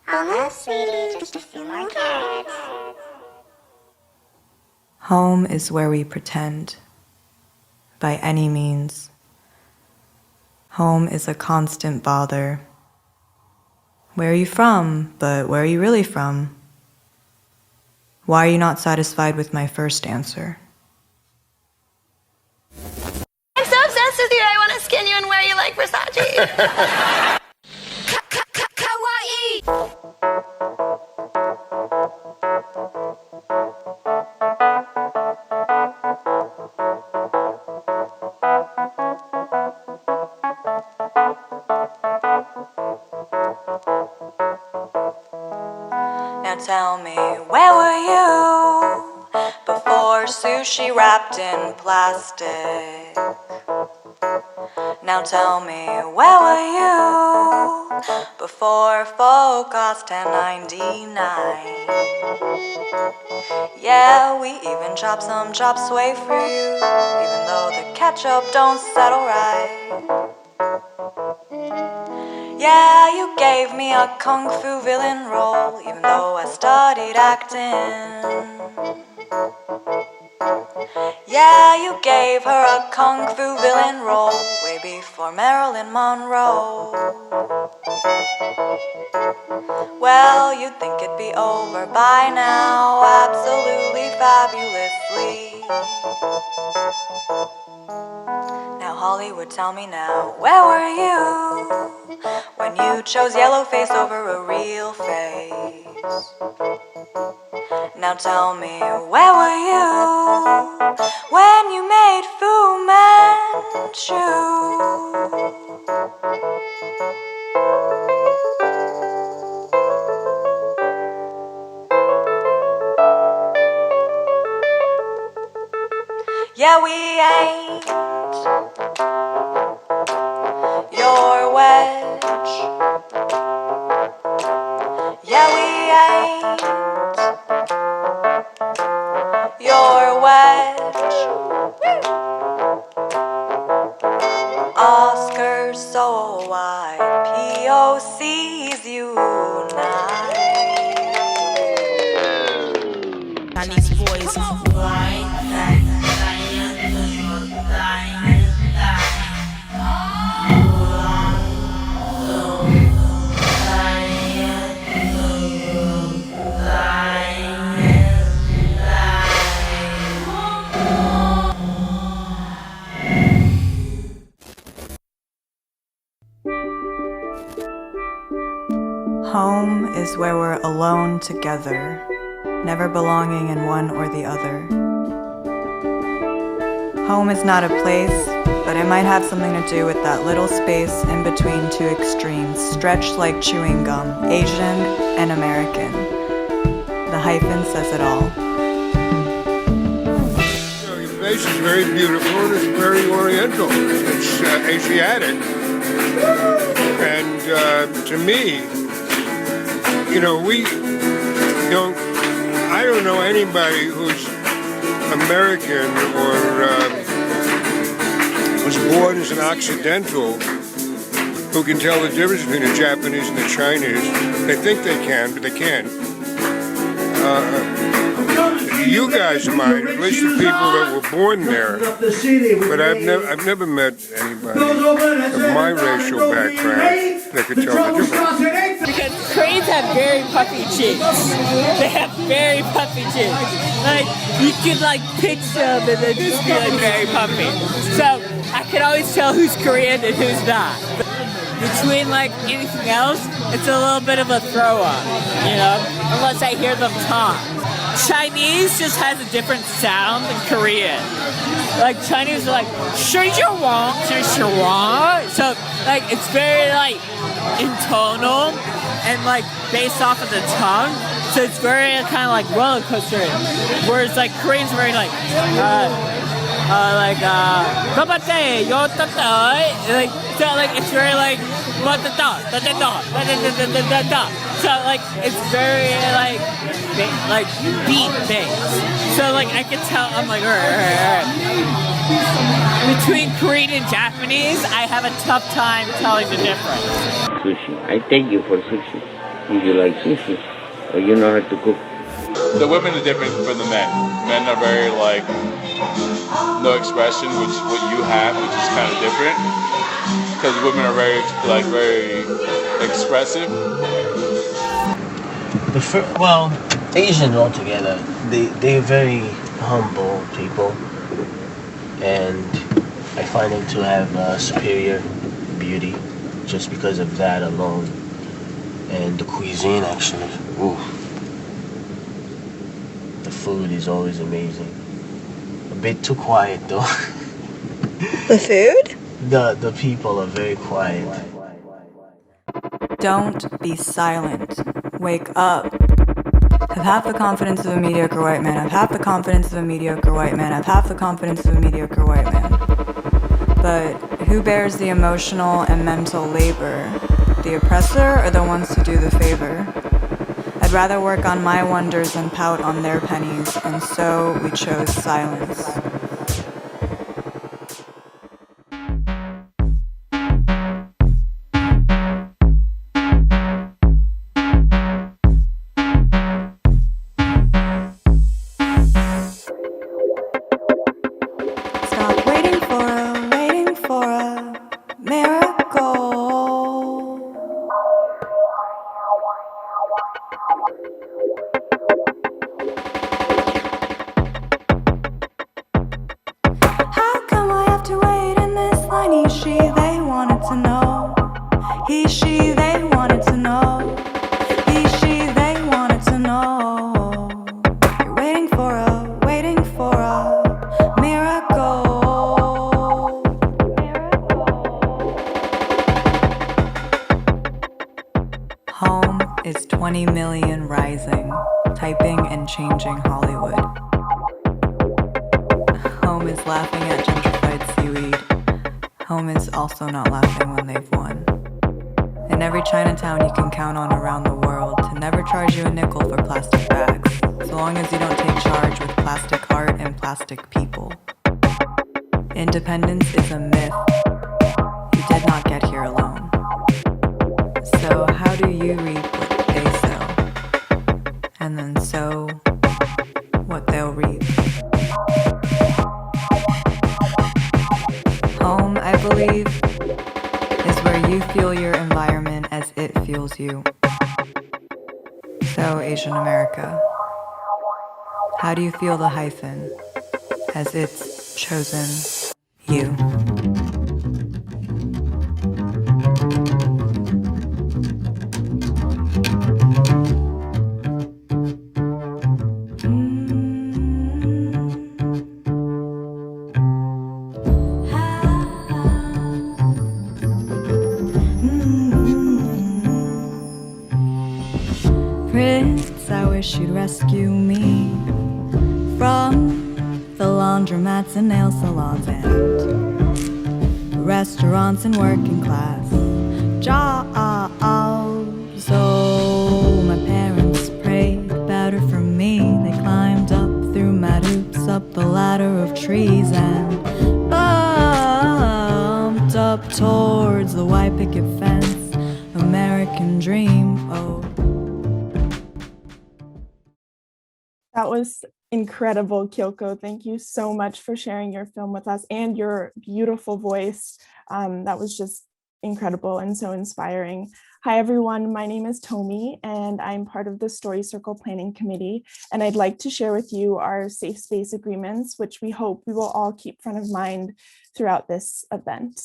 I'll have sweetie, just a few more carrots. Home is where we pretend, by any means. Home is a constant bother. Where are you from? But where are you really from? Why are you not satisfied with my first answer? I'm so obsessed with you, I want to skin you and wear you like Versace. Kawaii! Now tell me, where were you before sushi wrapped in plastic? Now tell me, where were you before pho cost $10.99? Yeah, we even chop some chop suey for you, even though the ketchup don't settle right. Yeah, you gave me a kung fu villain role, even though I studied acting. Yeah, you gave her a kung fu villain role way before Marilyn Monroe. Well, you'd think it'd be over by now, absolutely fabulously. Now Hollywood, tell me now, where were you when you chose yellow face over a real face? Now tell me, where were you when you made Fu Manchu? Yeah, we ain't your wedge. Yeah, we ain't your wedge. Oscars so wide, POCs unite. Home is where we're alone together, never belonging in one or the other. Home is not a place, but it might have something to do with that little space in between two extremes, stretched like chewing gum, Asian and American. The hyphen says it all. Your face is very beautiful and it's very oriental. It's Asiatic. And to me, you know, I don't know anybody who's American or was born as an Occidental who can tell the difference between the Japanese and the Chinese. They think they can, but they can't. You guys might, at least the people that were born there. But I've never met anybody of my racial background that could tell the difference. Because Koreans have very puffy cheeks. They have very puffy cheeks. Like, you could like pinch them and they just be like very puffy. So I can always tell who's Korean and who's not. Between like anything else, it's a little bit of a throw up, you know, unless I hear them talk. Chinese just has a different sound than Korean. Like Chinese are like, so like it's very like intonal and like based off of the tongue. So it's very kind of like roller coaster. Whereas like Koreans are very like "Gabate, yo tata," like so like it's very like so like it's very like beat based. So like I can tell I'm like alright. Between Korean and Japanese, I have a tough time telling the difference. Sushi. I take you for sushi. If you like sushi, or you know how to cook. The women are different from the men. Men are very like no expression, which is what you have, which is kind of different. Because women are very expressive. Well, Asians altogether, they're very humble people, and I find them to have superior beauty just because of that alone. And the cuisine actually, ooh. The food is always amazing. A bit too quiet though. The food? The people are very quiet. Don't be silent. Wake up. Have half the confidence of a mediocre white man. Have half the confidence of a mediocre white man. Have half the confidence of a mediocre white man. But who bears the emotional and mental labor? The oppressor or the ones who do the favor? I'd rather work on my wonders than pout on their pennies, and so we chose silence. Stop waiting for a miracle. How come I have to wait in this line? He, she, they wanted to know. He, she, they wanted to know. He, she, they wanted to know. You're waiting for a miracle. Home is 20 million rising, typing and changing Hollywood. Home is laughing at gentrified seaweed. Home is also not laughing when they've won. In every Chinatown you can count on around the world to never charge you a nickel for plastic bags, so long as you don't take charge with plastic art and plastic people. Independence is a myth. You did not get here alone. So how do you reap what they sow? And then sow what they'll reap. Home, I believe, is where you feel your environment as it feels you. So, Asian America, how do you feel the hyphen as it's chosen you? she'd rescue me from the laundromats and nail salons and restaurants and working class jobs. So my parents prayed better for me. They climbed up through mad hoops, up the ladder of trees, and bumped up towards the white picket fence. American dream. Oh. That was incredible, Kyoko. Thank you so much for sharing your film with us and your beautiful voice. That was just incredible and so inspiring. Hi, everyone. My name is Tomi, and I'm part of the Story Circle Planning Committee. And I'd like to share with you our safe space agreements, which we hope we will all keep front of mind throughout this event.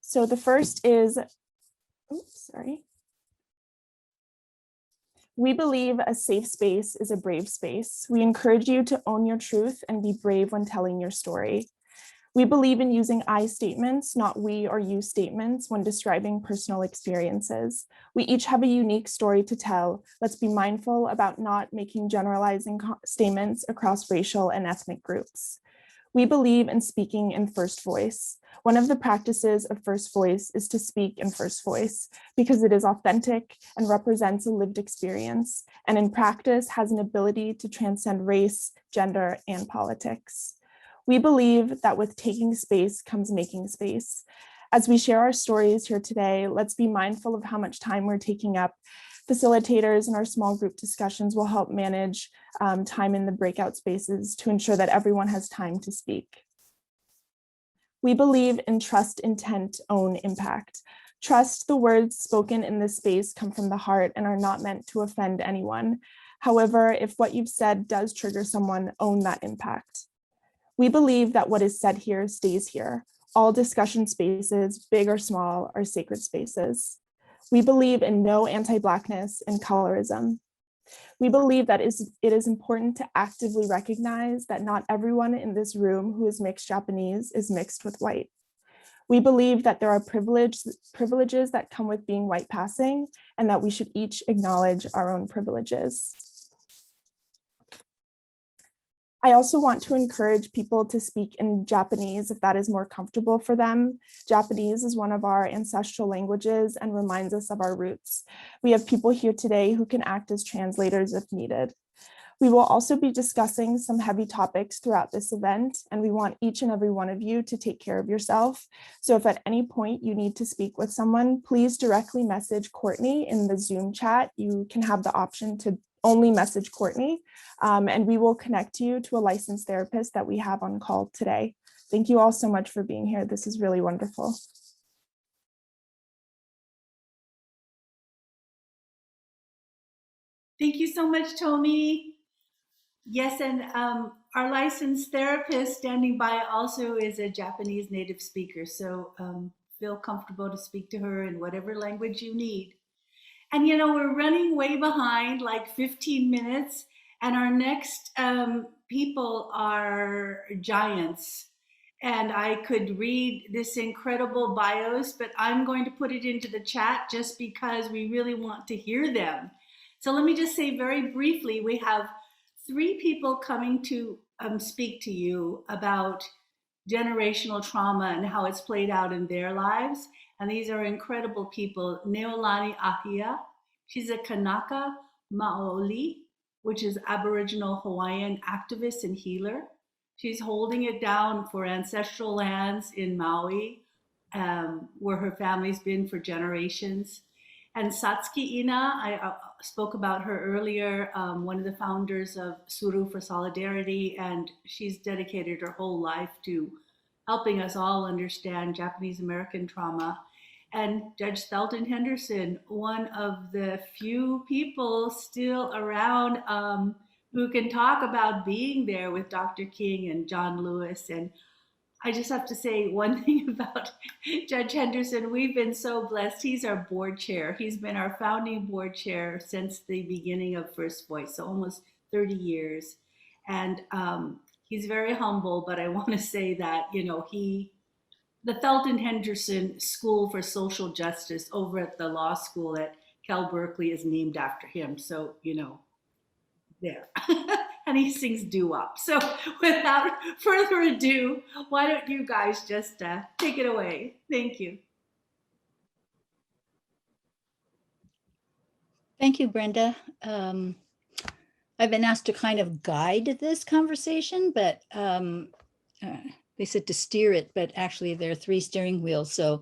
So the first is, oops, sorry. We believe a safe space is a brave space. We encourage you to own your truth and be brave when telling your story. We believe in using I statements, not we or you statements, when describing personal experiences. We each have a unique story to tell. Let's be mindful about not making generalizing statements across racial and ethnic groups. We believe in speaking in first voice. One of the practices of first voice is to speak in first voice because it is authentic and represents a lived experience, and in practice has an ability to transcend race, gender, and politics. We believe that with taking space comes making space. As we share our stories here today, let's be mindful of how much time we're taking up. Facilitators in our small group discussions will help manage time in the breakout spaces to ensure that everyone has time to speak. We believe in trust, intent, own, impact. Trust the words spoken in this space come from the heart and are not meant to offend anyone. However, if what you've said does trigger someone, own that impact. We believe that what is said here stays here. All discussion spaces, big or small, are sacred spaces. We believe in no anti-Blackness and colorism. We believe that it is important to actively recognize that not everyone in this room who is mixed Japanese is mixed with white. We believe that there are privileges that come with being white passing, and that we should each acknowledge our own privileges. I also want to encourage people to speak in Japanese if that is more comfortable for them. Japanese is one of our ancestral languages and reminds us of our roots. We have people here today who can act as translators if needed. We will also be discussing some heavy topics throughout this event, and we want each and every one of you to take care of yourself. So if at any point you need to speak with someone, please directly message Courtney in the Zoom chat. You can have the option to only message Courtney, and we will connect you to a licensed therapist that we have on call today. Thank you all so much for being here. This is really wonderful. Thank you so much, Tomi. Yes, and our licensed therapist standing by also is a Japanese native speaker, so feel comfortable to speak to her in whatever language you need. And you know, we're running way behind, like 15 minutes, and our next people are giants. And I could read this incredible bios, but I'm going to put it into the chat just because we really want to hear them. So let me just say very briefly, we have 3 people coming to speak to you about generational trauma and how it's played out in their lives. And these are incredible people. Neolani Ahia, she's a Kanaka Maoli, which is Aboriginal Hawaiian activist and healer. She's holding it down for ancestral lands in Maui, where her family's been for generations. And Satsuki Ina, I spoke about her earlier, one of the founders of Suru for Solidarity, and she's dedicated her whole life to helping us all understand Japanese American trauma. And Judge Thelton Henderson, one of the few people still around who can talk about being there with Dr. King and John Lewis. And I just have to say one thing about Judge Henderson. We've been so blessed. He's our board chair. He's been our founding board chair since the beginning of First Voice, so almost 30 years. And He's very humble, but I want to say that, the Felton Henderson School for Social Justice over at the law school at Cal Berkeley is named after him. So, there. And he sings doo-wop. So without further ado, why don't you guys just take it away? Thank you. Thank you, Brenda. I've been asked to kind of guide this conversation, but they said to steer it, but actually there are 3 steering wheels. So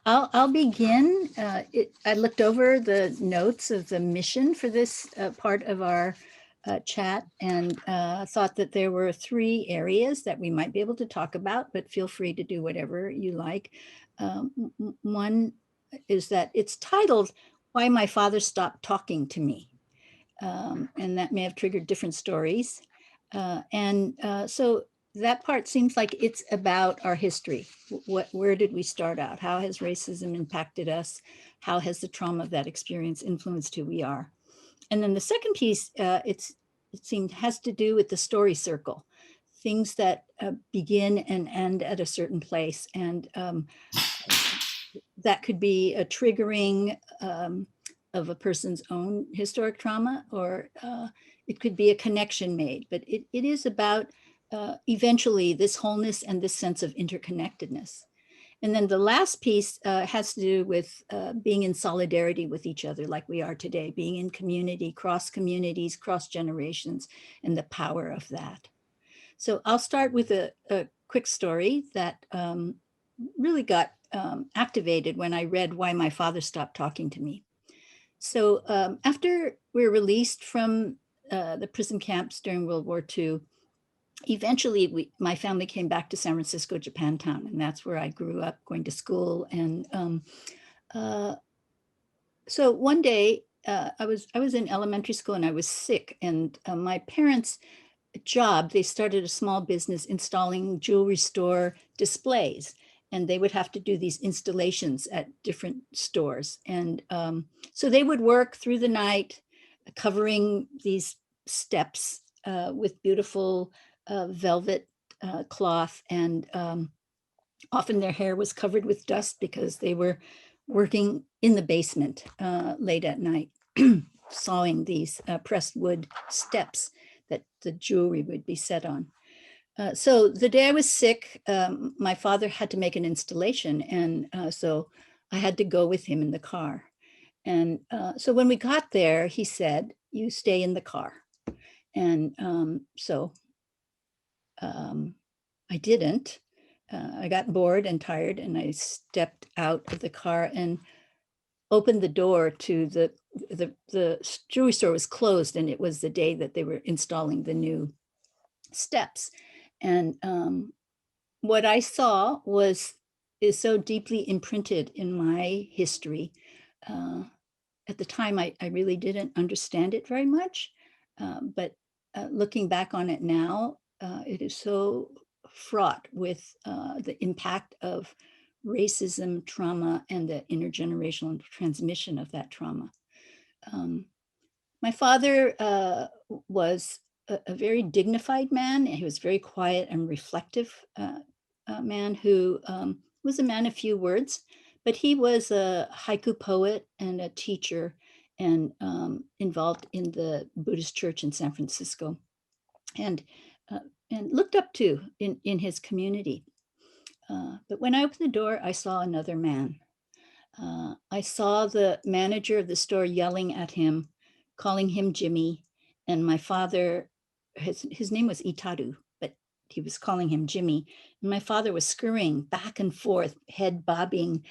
I'll begin. I looked over the notes of the mission for this part of our chat and thought that there were 3 areas that we might be able to talk about, but feel free to do whatever you like. One is that it's titled, Why My Father Stopped Talking to Me. And that may have triggered different stories. So that part seems like it's about our history. Where did we start out? How has racism impacted us? How has the trauma of that experience influenced who we are? And then the second piece, it seemed has to do with the story circle, things that begin and end at a certain place. And that could be a triggering of a person's own historic trauma, or it could be a connection made, but it is about eventually this wholeness and this sense of interconnectedness. And then the last piece has to do with being in solidarity with each other like we are today, being in community, cross communities, cross generations, and the power of that. So I'll start with a quick story that really got activated when I read Why My Father Stopped Talking to Me. So after we were released from the prison camps during World War II, eventually my family came back to San Francisco, Japantown, and that's where I grew up going to school. And so one day I was in elementary school and I was sick, and my parents' job, they started a small business installing jewelry store displays. And they would have to do these installations at different stores. And so they would work through the night, covering these steps with beautiful velvet cloth. And often their hair was covered with dust because they were working in the basement late at night, sawing these pressed wood steps that the jewelry would be set on. So the day I was sick, my father had to make an installation. And so I had to go with him in the car. And so when we got there, he said, "You stay in the car." And so I didn't. I got bored and tired, and I stepped out of the car and opened the door to the jewelry store was closed, and it was the day that they were installing the new steps. And what I saw is so deeply imprinted in my history. At the time, I really didn't understand it very much, but looking back on it now, it is so fraught with the impact of racism, trauma, and the intergenerational transmission of that trauma. My father was a very dignified man. He was very quiet and reflective man who was a man of few words, but he was a haiku poet and a teacher and involved in the Buddhist church in San Francisco and looked up to in his community. But when I opened the door, I saw another man. I saw the manager of the store yelling at him, calling him Jimmy, and my father, his name was Itaru, but he was calling him Jimmy. And my father was scurrying back and forth, head bobbing,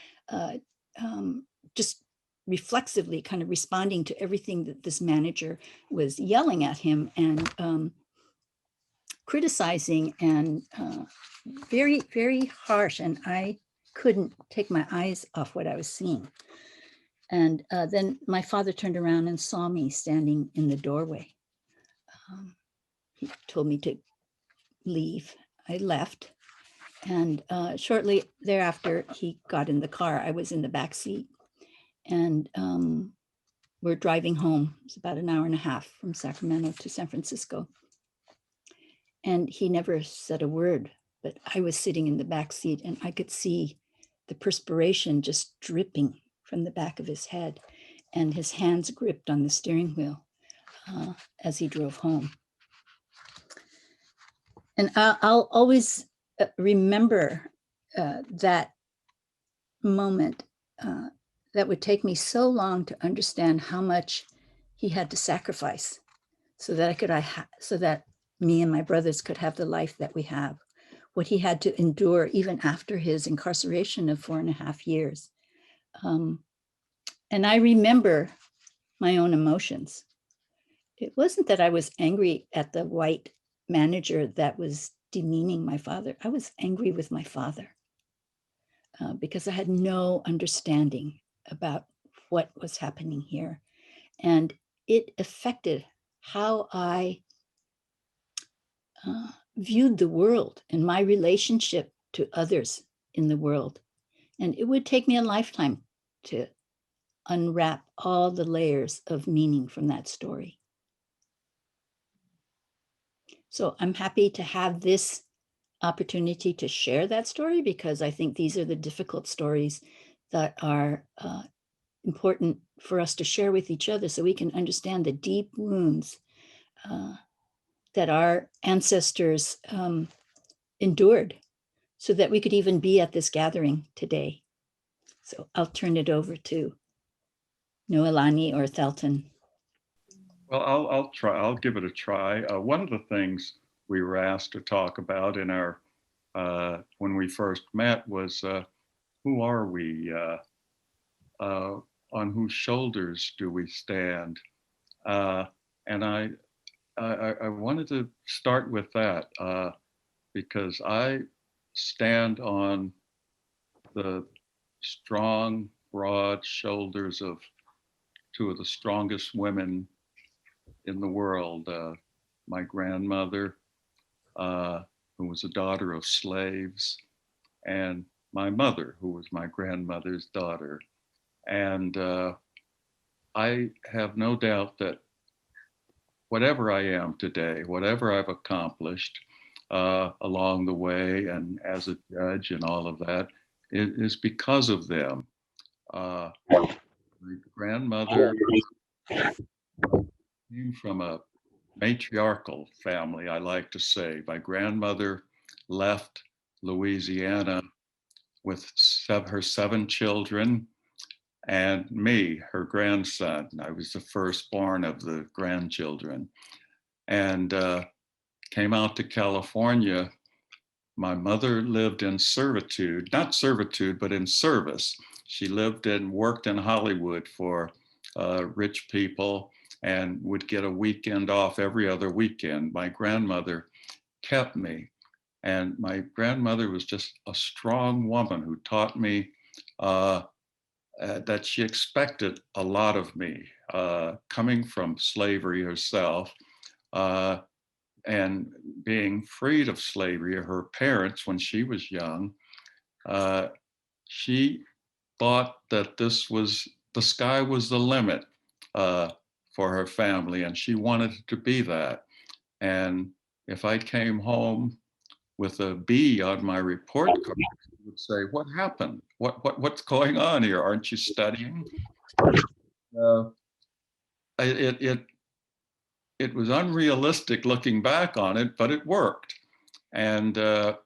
just reflexively kind of responding to everything that this manager was yelling at him and criticizing and very, very harsh. And I couldn't take my eyes off what I was seeing. And then my father turned around and saw me standing in the doorway. He told me to leave. I left. And shortly thereafter, he got in the car. I was in the back seat. And we're driving home. It's about an hour and a half from Sacramento to San Francisco. And he never said a word, but I was sitting in the back seat and I could see the perspiration just dripping from the back of his head and his hands gripped on the steering wheel as he drove home. And I'll always remember that moment that would take me so long to understand how much he had to sacrifice so that me and my brothers could have the life that we have, what he had to endure even after his incarceration of 4.5 years. And I remember my own emotions. It wasn't that I was angry at the white manager that was demeaning my father. I was angry with my father because I had no understanding about what was happening here. And it affected how I viewed the world and my relationship to others in the world. And it would take me a lifetime to unwrap all the layers of meaning from that story. So I'm happy to have this opportunity to share that story because I think these are the difficult stories that are important for us to share with each other so we can understand the deep wounds that our ancestors endured so that we could even be at this gathering today. So I'll turn it over to Noelani or Thelton. Well, I'll try. I'll give it a try. One of the things we were asked to talk about in our when we first met was who are we? On whose shoulders do we stand? And I wanted to start with that because I stand on the strong, broad shoulders of two of the strongest women in the world. My grandmother, who was a daughter of slaves, and my mother, who was my grandmother's daughter. And I have no doubt that whatever I am today, whatever I've accomplished along the way and as a judge and all of that, is because of them. My grandmother came from a matriarchal family, I like to say. My grandmother left Louisiana with her 7 children and me, her grandson. I was the firstborn of the grandchildren, and came out to California. My mother lived in servitude, not servitude, but in service. She lived and worked in Hollywood for rich people and would get a weekend off every other weekend. My grandmother kept me, and my grandmother was just a strong woman who taught me that she expected a lot of me, coming from slavery herself and being freed of slavery. Her parents, when she was young, she thought that the sky was the limit for her family, and she wanted it to be that. And if I came home with a B on my report card, she would say, "What happened? What's going on here? Aren't you studying?" It was unrealistic looking back on it, but it worked. And a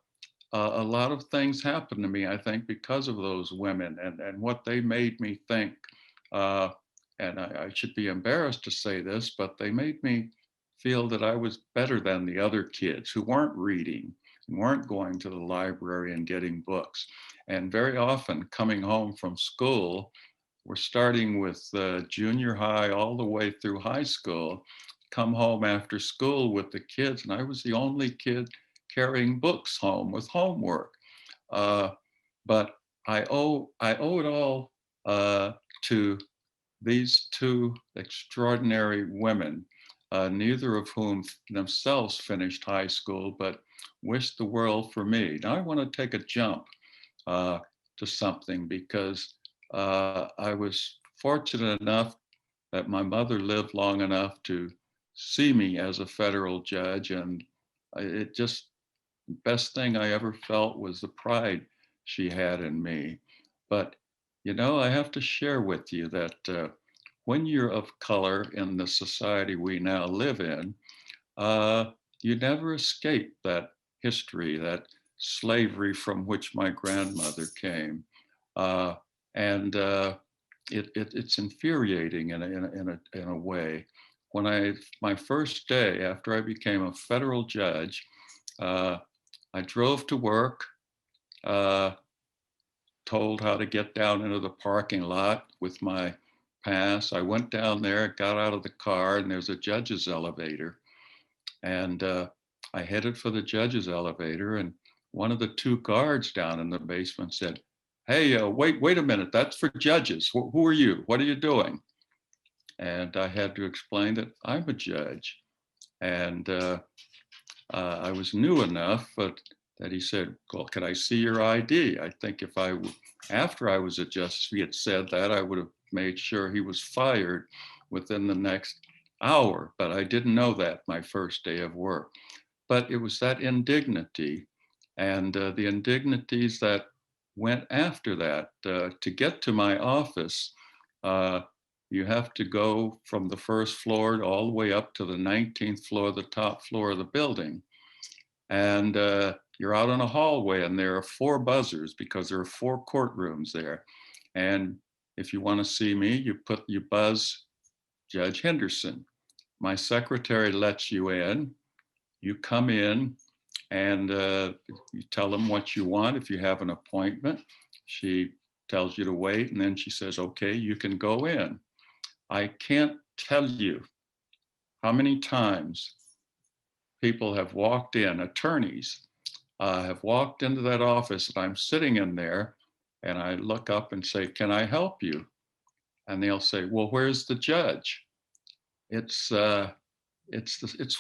lot of things happened to me, I think, because of those women and what they made me think. And I should be embarrassed to say this, but they made me feel that I was better than the other kids who weren't reading and weren't going to the library and getting books. And very often coming home from school, we're starting with junior high all the way through high school, come home after school with the kids, and I was the only kid carrying books home with homework. But I owe it all to these 2 extraordinary women, neither of whom themselves finished high school, but wished the world for me. Now I want to take a jump to something because I was fortunate enough that my mother lived long enough to see me as a federal judge, and it just, the best thing I ever felt was the pride she had in me. But, you know, I have to share with you that when you're of color in the society we now live in, you never escape that history, that slavery from which my grandmother came. And it's infuriating in a way. When my first day after I became a federal judge, I drove to work, told how to get down into the parking lot with my pass. I went down there, got out of the car, and there's a judge's elevator. And I headed for the judge's elevator, and one of the two guards down in the basement said, "Hey, wait a minute, that's for judges. Who are you? What are you doing?" And I had to explain that I'm a judge. And I was new enough, but that he said, "Well, can I see your ID?" I think after I was a justice, if he had said that, I would have made sure he was fired within the next hour, but I didn't know that my first day of work. But it was that indignity and the indignities that went after that. To get to my office, you have to go from the first floor all the way up to the 19th floor, the top floor of the building. And you're out in a hallway, and there are 4 buzzers because there are 4 courtrooms there. And if you want to see me, you buzz Judge Henderson. My secretary lets you in. You come in, and you tell them what you want. If you have an appointment, she tells you to wait, and then she says, "Okay, you can go in." I can't tell you how many times people have walked in, attorneys have walked into that office, and I'm sitting in there, and I look up and say, "Can I help you?" And they'll say, "Well, where's the judge?" It's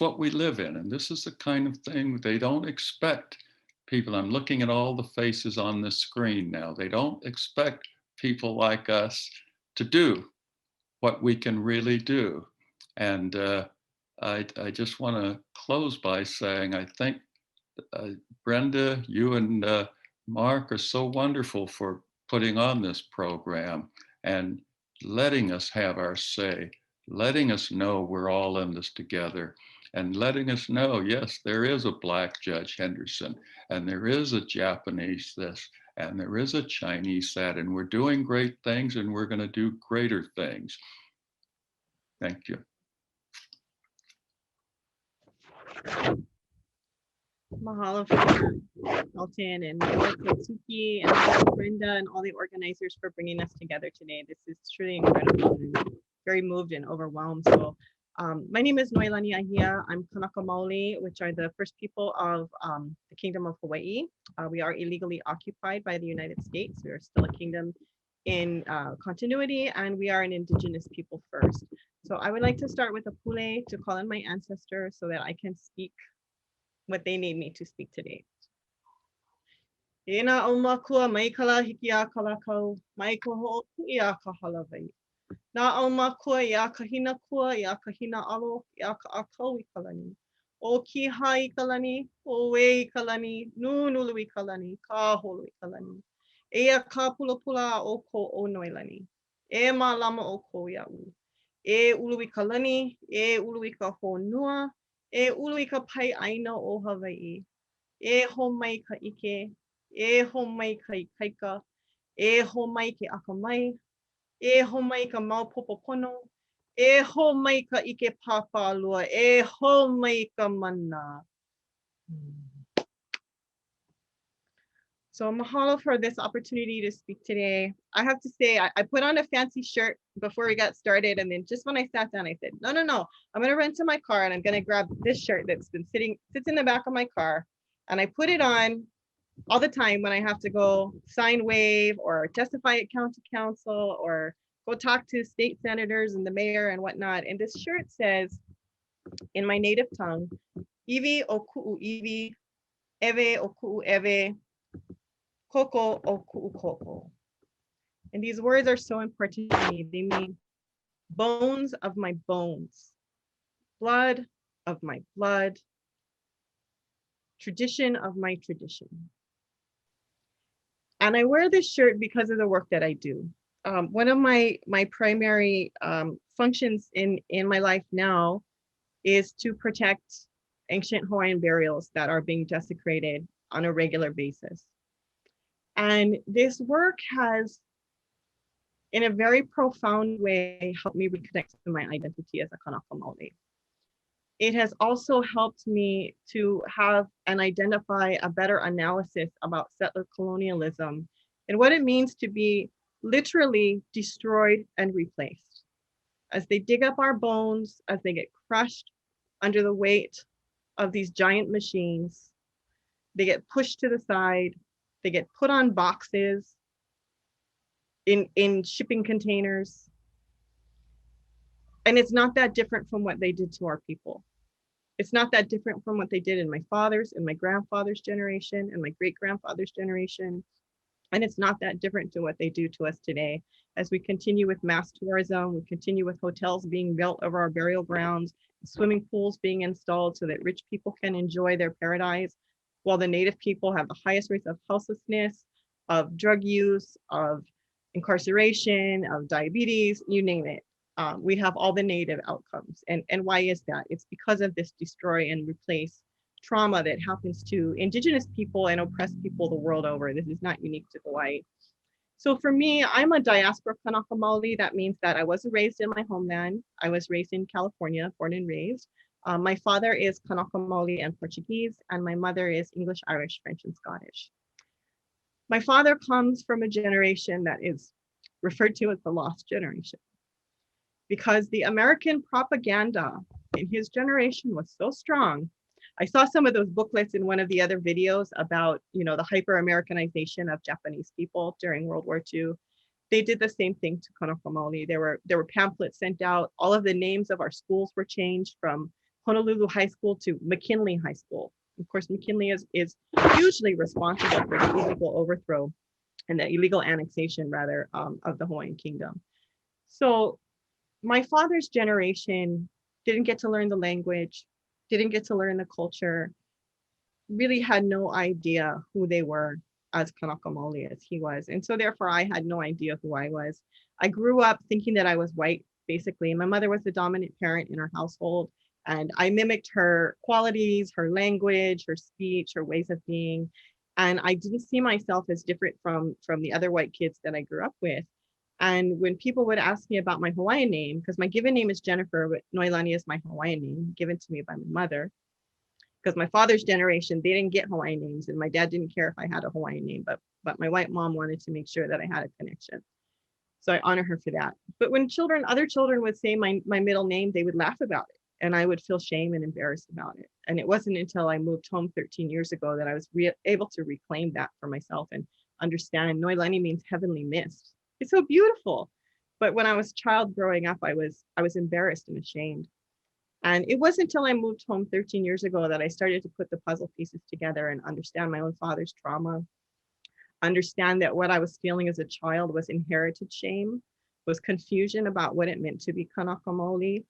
what we live in, and this is the kind of thing they don't expect people. I'm looking at all the faces on the screen now. They don't expect people like us to do what we can really do. And I just want to close by saying I think Brenda, you and Mark are so wonderful for putting on this program and letting us have our say, letting us know we're all in this together, and letting us know, yes, there is a Black Judge Henderson, and there is a Japanese this, and there is a Chinese that, and we're doing great things, and we're going to do greater things. Thank you. Mahalo for Elton and Katsuki and Brenda and all the organizers for bringing us together today. This is truly incredible. I'm very moved and overwhelmed. So my name is Noelani Ahia. I'm Kanaka Maoli, which are the first people of the Kingdom of Hawaii. We are illegally occupied by the United States. We are still a kingdom in continuity, and we are an indigenous people first. So I would like to start with a pule to call in my ancestors so that I can speak what they need me to speak today. Ena o makua mai kala hiki a kalakau, mai koho i a ka halavai. Na o makua i a kahina kua, i a kahina alo, i a ka akau I kalani. O ki hai kalani, o we I kalani, nunulu I kalani, ka holo I kalani. Ea ka pula pula o ko o noilani. E ma lama o ko iau. E ulu I kalani, e ulu I ka honua, e ulu I ka pai aina o Hawaii. E ho mai ka ike, e ho mai ka ikaika, e ho mai ke akamai, e ho mai ka maupopo pono, e ho mai ka ike pāpālua, e ho mai ka mana. So mahalo for this opportunity to speak today. I have to say, I put on a fancy shirt before we got started. And then just when I sat down, I said, no, I'm going to run to my car and I'm going to grab this shirt that's been sits in the back of my car. And I put it on all the time when I have to go sign waive or testify at county council or go talk to state senators and the mayor and whatnot. And this shirt says, in my native tongue, Iwi o ku'u iwi, ewe o ku'u ewe, koko o ku'u koko. And these words are so important to me. They mean bones of my bones, blood of my blood, tradition of my tradition. And I wear this shirt because of the work that I do. One of my primary functions in my life now is to protect ancient Hawaiian burials that are being desecrated on a regular basis. And this work has, in a very profound way, helped me reconnect to my identity as a Kanaka Maoli. It has also helped me to have and identify a better analysis about settler colonialism and what it means to be literally destroyed and replaced. As they dig up our bones, as they get crushed under the weight of these giant machines, they get pushed to the side, they get put on boxes in shipping containers. And it's not that different from what they did to our people. It's not that different from what they did in my father's and my grandfather's generation and my great-grandfather's generation. And it's not that different to what they do to us today. As we continue with mass tourism, we continue with hotels being built over our burial grounds, swimming pools being installed so that rich people can enjoy their paradise, while the native people have the highest rates of houselessness, of drug use, of incarceration, of diabetes, you name it. We have all the native outcomes. And why is that? It's because of this destroy and replace trauma that happens to indigenous people and oppressed people the world over. This is not unique to Hawaii. So for me, I'm a diaspora Kanaka Maoli. That means that I wasn't raised in my homeland. I was raised in California, born and raised. My father is Kanaka Maoli and Portuguese, and my mother is English, Irish, French, and Scottish. My father comes from a generation that is referred to as the lost generation, because the American propaganda in his generation was so strong. I saw some of those booklets in one of the other videos about, the hyper-Americanization of Japanese people during World War II. They did the same thing to Kanaka Maoli. There were pamphlets sent out. All of the names of our schools were changed from Honolulu High School to McKinley High School. Of course, McKinley is hugely responsible for the illegal overthrow and the illegal annexation, rather, of the Hawaiian Kingdom. So my father's generation didn't get to learn the language, didn't get to learn the culture, really had no idea who they were as Kanaka Maoli as he was. And so therefore I had no idea who I was. I grew up thinking that I was white, basically. My mother was the dominant parent in our household, and I mimicked her qualities, her language, her speech, her ways of being. And I didn't see myself as different from the other white kids that I grew up with. And when people would ask me about my Hawaiian name, because my given name is Jennifer, but Noelani is my Hawaiian name, given to me by my mother, because my father's generation, they didn't get Hawaiian names, and my dad didn't care if I had a Hawaiian name, but my white mom wanted to make sure that I had a connection. So I honor her for that. But when other children would say my middle name, they would laugh about it, and I would feel shame and embarrassed about it. And it wasn't until I moved home 13 years ago that I was able to reclaim that for myself and understand Noelani means heavenly mist. It's so beautiful. But when I was a child growing up, I was embarrassed and ashamed. And it wasn't until I moved home 13 years ago that I started to put the puzzle pieces together and understand my own father's trauma, understand that what I was feeling as a child was inherited shame, was confusion about what it meant to be Kanaka Maoli,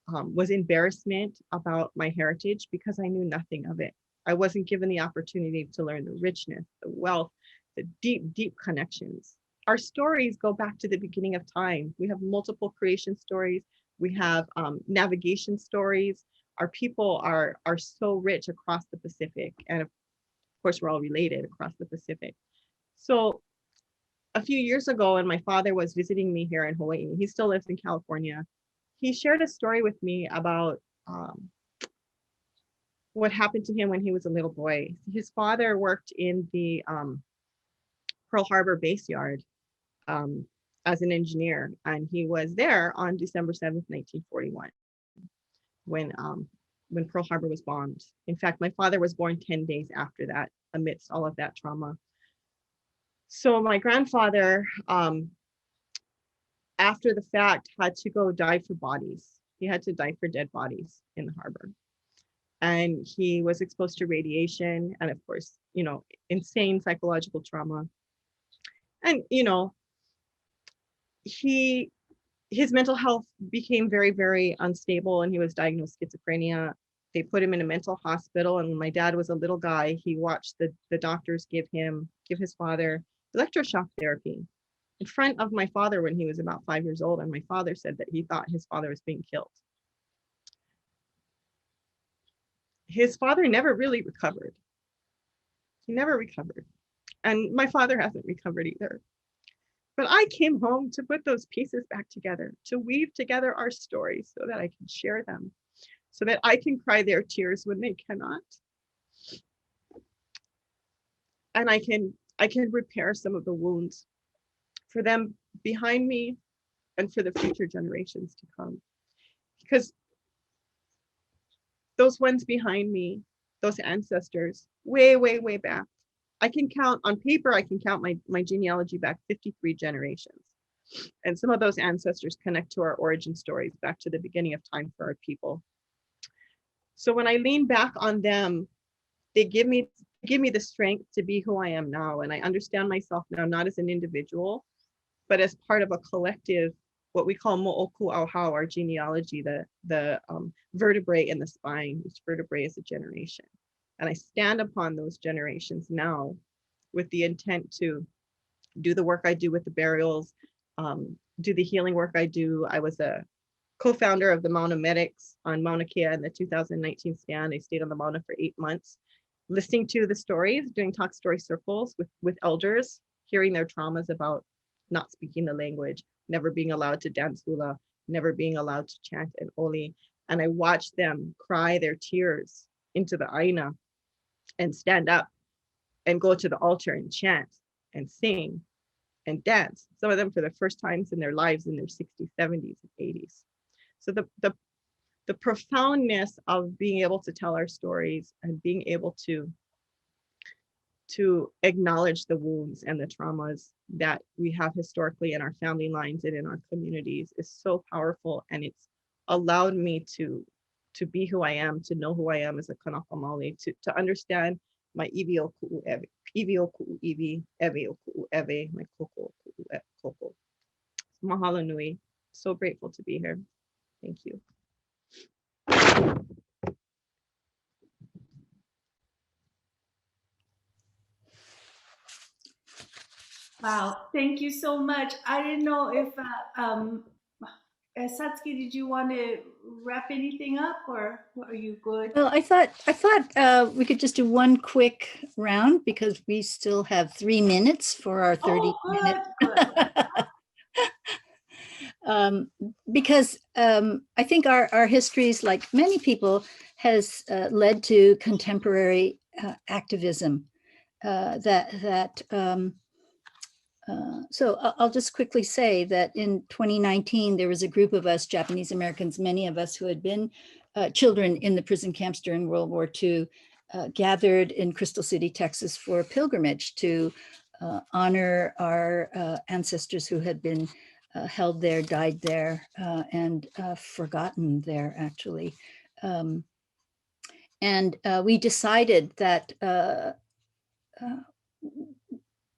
was embarrassment about my heritage because I knew nothing of it. I wasn't given the opportunity to learn the richness, the wealth, the deep, deep connections. Our stories go back to the beginning of time. We have multiple creation stories. We have navigation stories. Our people are so rich across the Pacific. And of course, we're all related across the Pacific. So a few years ago, when my father was visiting me here in Hawaii, he still lives in California, he shared a story with me about what happened to him when he was a little boy. His father worked in the Pearl Harbor base yard as an engineer, and he was there on December 7th, 1941, when Pearl Harbor was bombed. In fact, my father was born 10 days after that, amidst all of that trauma. So my grandfather, after the fact, had to go dive for bodies. He had to dive for dead bodies in the harbor. And he was exposed to radiation and, of course, insane psychological trauma. And, his mental health became very, very unstable, and he was diagnosed schizophrenia. They put him in a mental hospital, and when my dad was a little guy, he watched the doctors give his father electroshock therapy in front of my father when he was about 5 years old, and my father said that he thought his father was being killed. His father never really recovered. He never recovered. And my father hasn't recovered either. But I came home to put those pieces back together, to weave together our stories so that I can share them, so that I can cry their tears when they cannot. And I can repair some of the wounds for them behind me and for the future generations to come. Because those ones behind me, those ancestors, way, way, way back, I can count on paper, I can count my genealogy back 53 generations. And some of those ancestors connect to our origin stories back to the beginning of time for our people. So when I lean back on them, they give me the strength to be who I am now. And I understand myself now, not as an individual, but as part of a collective, what we call mo'oku auhau, our genealogy, the vertebrae in the spine. Each vertebrae is a generation. And I stand upon those generations now with the intent to do the work I do with the burials, do the healing work I do. I was a co-founder of the Mauna Medics on Mauna Kea in the 2019 stand. I stayed on the Mauna for 8 months, listening to the stories, doing talk story circles with elders, hearing their traumas about not speaking the language, never being allowed to dance hula, never being allowed to chant an oli. And I watched them cry their tears into the aina and stand up and go to the altar and chant and sing and dance, some of them for the first times in their lives in their 60s, 70s, and 80s. So the profoundness of being able to tell our stories and being able to acknowledge the wounds and the traumas that we have historically in our family lines and in our communities is so powerful. And it's allowed me to be who I am, to know who I am as a Kanaka Maoli, to understand my iwi o ku'u ewe, iwi o ku'u iwi, ewe o ku'u ewe, my koko o ku'u koko. Mahalo nui. So grateful to be here. Thank you. Wow, thank you so much. I didn't know if Satsuki, did you want to wrap anything up, or are you good? Well, I thought we could just do one quick round because we still have 3 minutes for our 30-minute. Because I think our histories, like many people, has led to contemporary activism. So I'll just quickly say that in 2019, there was a group of us, Japanese Americans, many of us who had been children in the prison camps during World War II, gathered in Crystal City, Texas for a pilgrimage to honor our ancestors who had been held there, died there, and forgotten there, actually. And we decided that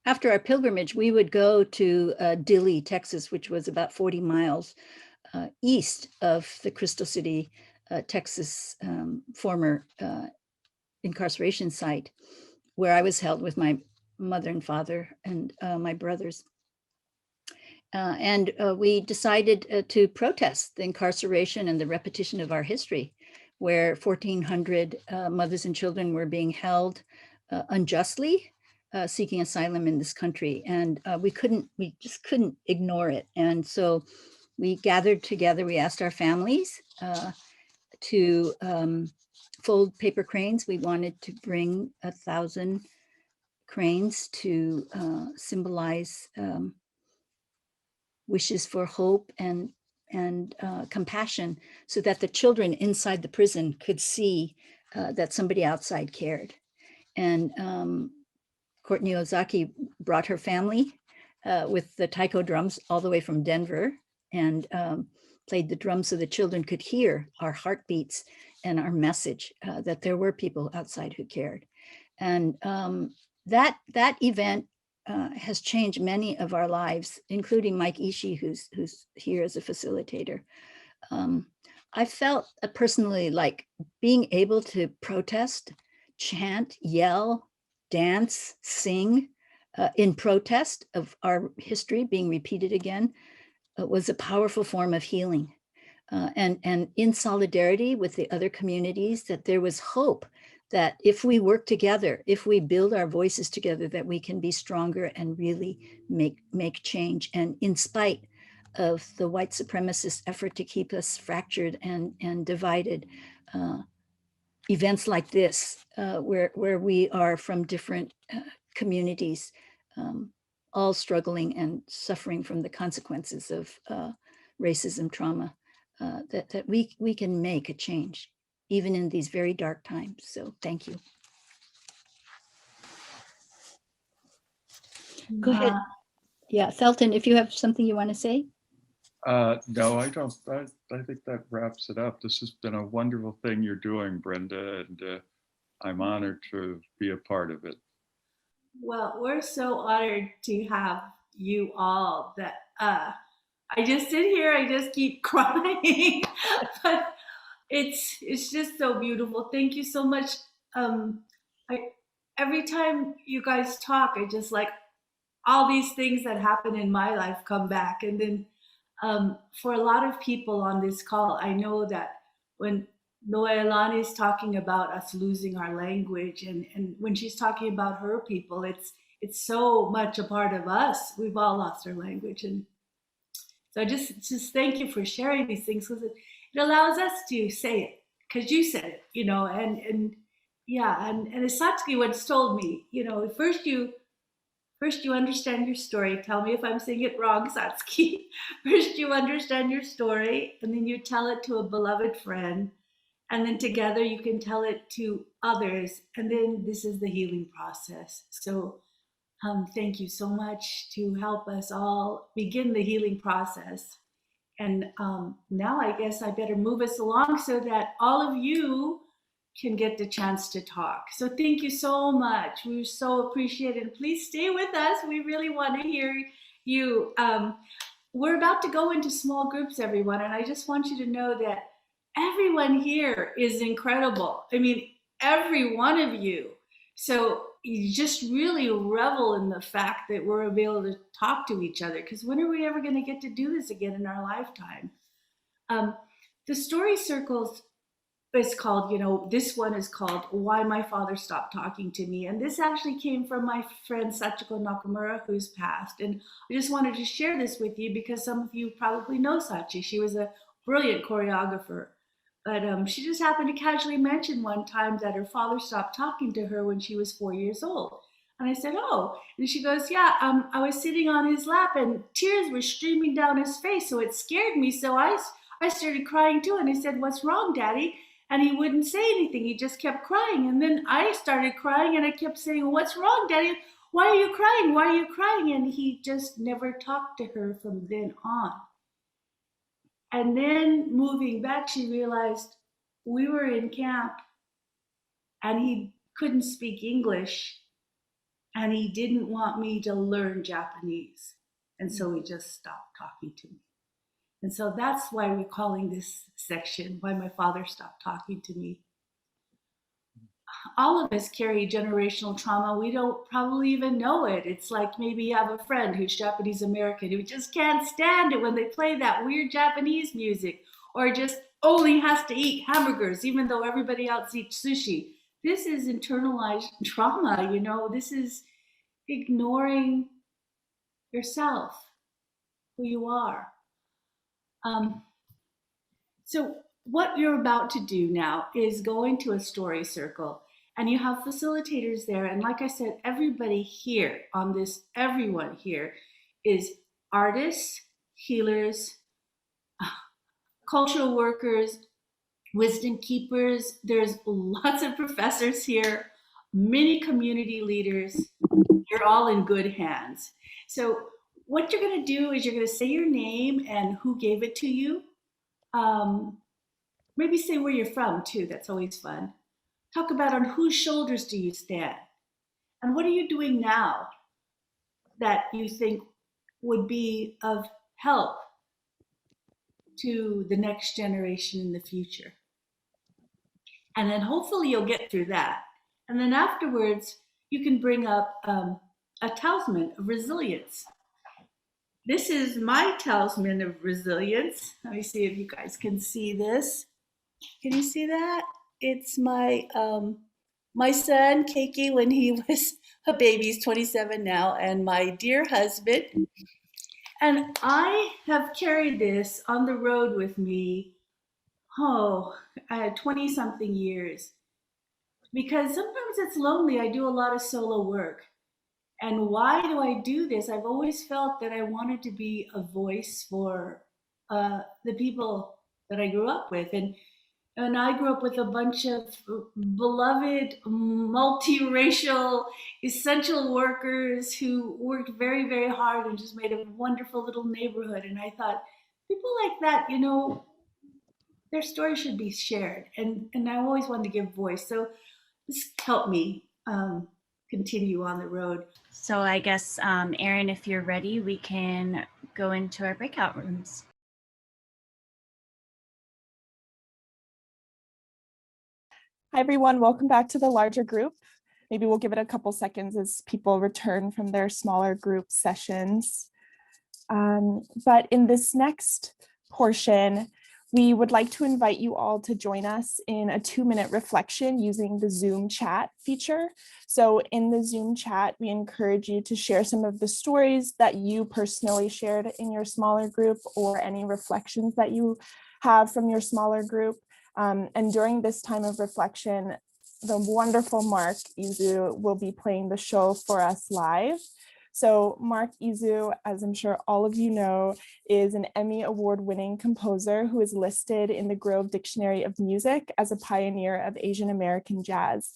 after our pilgrimage, we would go to Dilley, Texas, which was about 40 miles east of the Crystal City, Texas former incarceration site, where I was held with my mother and father and my brothers. And we decided to protest the incarceration and the repetition of our history, where 1,400 mothers and children were being held unjustly, seeking asylum in this country. And we just couldn't ignore it. And so we gathered together, we asked our families to fold paper cranes. We wanted to bring 1,000 cranes to symbolize wishes for hope and compassion, so that the children inside the prison could see that somebody outside cared. And Courtney Ozaki brought her family with the taiko drums all the way from Denver and played the drums so the children could hear our heartbeats and our message that there were people outside who cared. And that event has changed many of our lives, including Mike Ishii, who's here as a facilitator. I felt personally like being able to protest, chant, yell, dance, sing in protest of our history being repeated again was a powerful form of healing. And in solidarity with the other communities, that there was hope that if we work together, if we build our voices together, that we can be stronger and really make change. And in spite of the white supremacist effort to keep us fractured and divided, events like this, where we are from different communities, all struggling and suffering from the consequences of racism, trauma, that we can make a change, even in these very dark times. So thank you. Go ahead. Yeah, Felton, if you have something you want to say. No, I don't. I think that wraps it up. This has been a wonderful thing you're doing, Brenda, and I'm honored to be a part of it. Well, we're so honored to have you all. That I just sit here, I just keep crying, but it's just so beautiful. Thank you so much. Every time you guys talk, I just like all these things that happen in my life come back, and then for a lot of people on this call, I know that when Noelani is talking about us losing our language, and when she's talking about her people, it's so much a part of us. We've all lost our language, and so I just thank you for sharing these things, because it allows us to say it, because you said it, and yeah, and as Satsuki once told me, first you understand your story. Tell me if I'm saying it wrong, Satsuki. First you understand your story, and then you tell it to a beloved friend, and then together you can tell it to others, and then this is the healing process. So thank you so much to help us all begin the healing process. And now I guess I better move us along so that all of you can get the chance to talk. So thank you so much. We so appreciate it. Please stay with us. We really want to hear you. We're about to go into small groups, everyone, and I just want you to know that everyone here is incredible. I mean, every one of you. So you just really revel in the fact that we're able to talk to each other, because when are we ever going to get to do this again in our lifetime? The story circles is called, this one is called Why My Father Stopped Talking to Me. And this actually came from my friend Sachiko Nakamura, who's passed. And I just wanted to share this with you because some of you probably know Sachi. She was a brilliant choreographer. But she just happened to casually mention one time that her father stopped talking to her when she was 4 years old. And I said, oh. And she goes, yeah, I was sitting on his lap and tears were streaming down his face. So it scared me. So I started crying too. And I said, what's wrong, Daddy? And he wouldn't say anything. He just kept crying. And then I started crying and I kept saying, what's wrong, Daddy? Why are you crying? Why are you crying? And he just never talked to her from then on. And then moving back, she realized we were in camp and he couldn't speak English and he didn't want me to learn Japanese. And so he just stopped talking to me. And so that's why we're calling this section, Why My Father Stopped Talking to Me. All of us carry generational trauma. We don't probably even know it. It's like maybe you have a friend who's Japanese American who just can't stand it when they play that weird Japanese music, or just only has to eat hamburgers even though everybody else eats sushi. This is internalized trauma, This is ignoring yourself, who you are. So what you're about to do now is go into a story circle, and you have facilitators there. And like I said, everybody here on this, everyone here is artists, healers, cultural workers, wisdom keepers. There's lots of professors here, many community leaders. You're all in good hands. So what you're going to do is you're going to say your name and who gave it to you. Maybe say where you're from too. That's always fun. Talk about on whose shoulders do you stand? And what are you doing now that you think would be of help to the next generation in the future. And then hopefully you'll get through that. And then afterwards, you can bring up a talisman of resilience. This is my talisman of resilience. Let me see if you guys can see this. Can you see that? It's my my son, Keiki, when he was a baby, he's 27 now, and my dear husband. And I have carried this on the road with me, 20-something years. Because sometimes it's lonely. I do a lot of solo work. And why do I do this? I've always felt that I wanted to be a voice for the people that I grew up with. And I grew up with a bunch of beloved, multiracial, essential workers who worked very, very hard and just made a wonderful little neighborhood. And I thought, people like that, you know, their story should be shared. And I always wanted to give voice. So this helped me continue on the road. So I guess, Erin, if you're ready, we can go into our breakout rooms. Hi, everyone. Welcome back to the larger group. Maybe we'll give it a couple seconds as people return from their smaller group sessions. But in this next portion, we would like to invite you all to join us in a 2-minute reflection using the Zoom chat feature. So in the Zoom chat, we encourage you to share some of the stories that you personally shared in your smaller group or any reflections that you have from your smaller group. And during this time of reflection, the wonderful Mark Izu will be playing the show for us live. So Mark Izu, as I'm sure all of you know, is an Emmy Award-winning composer who is listed in the Grove Dictionary of Music as a pioneer of Asian American jazz.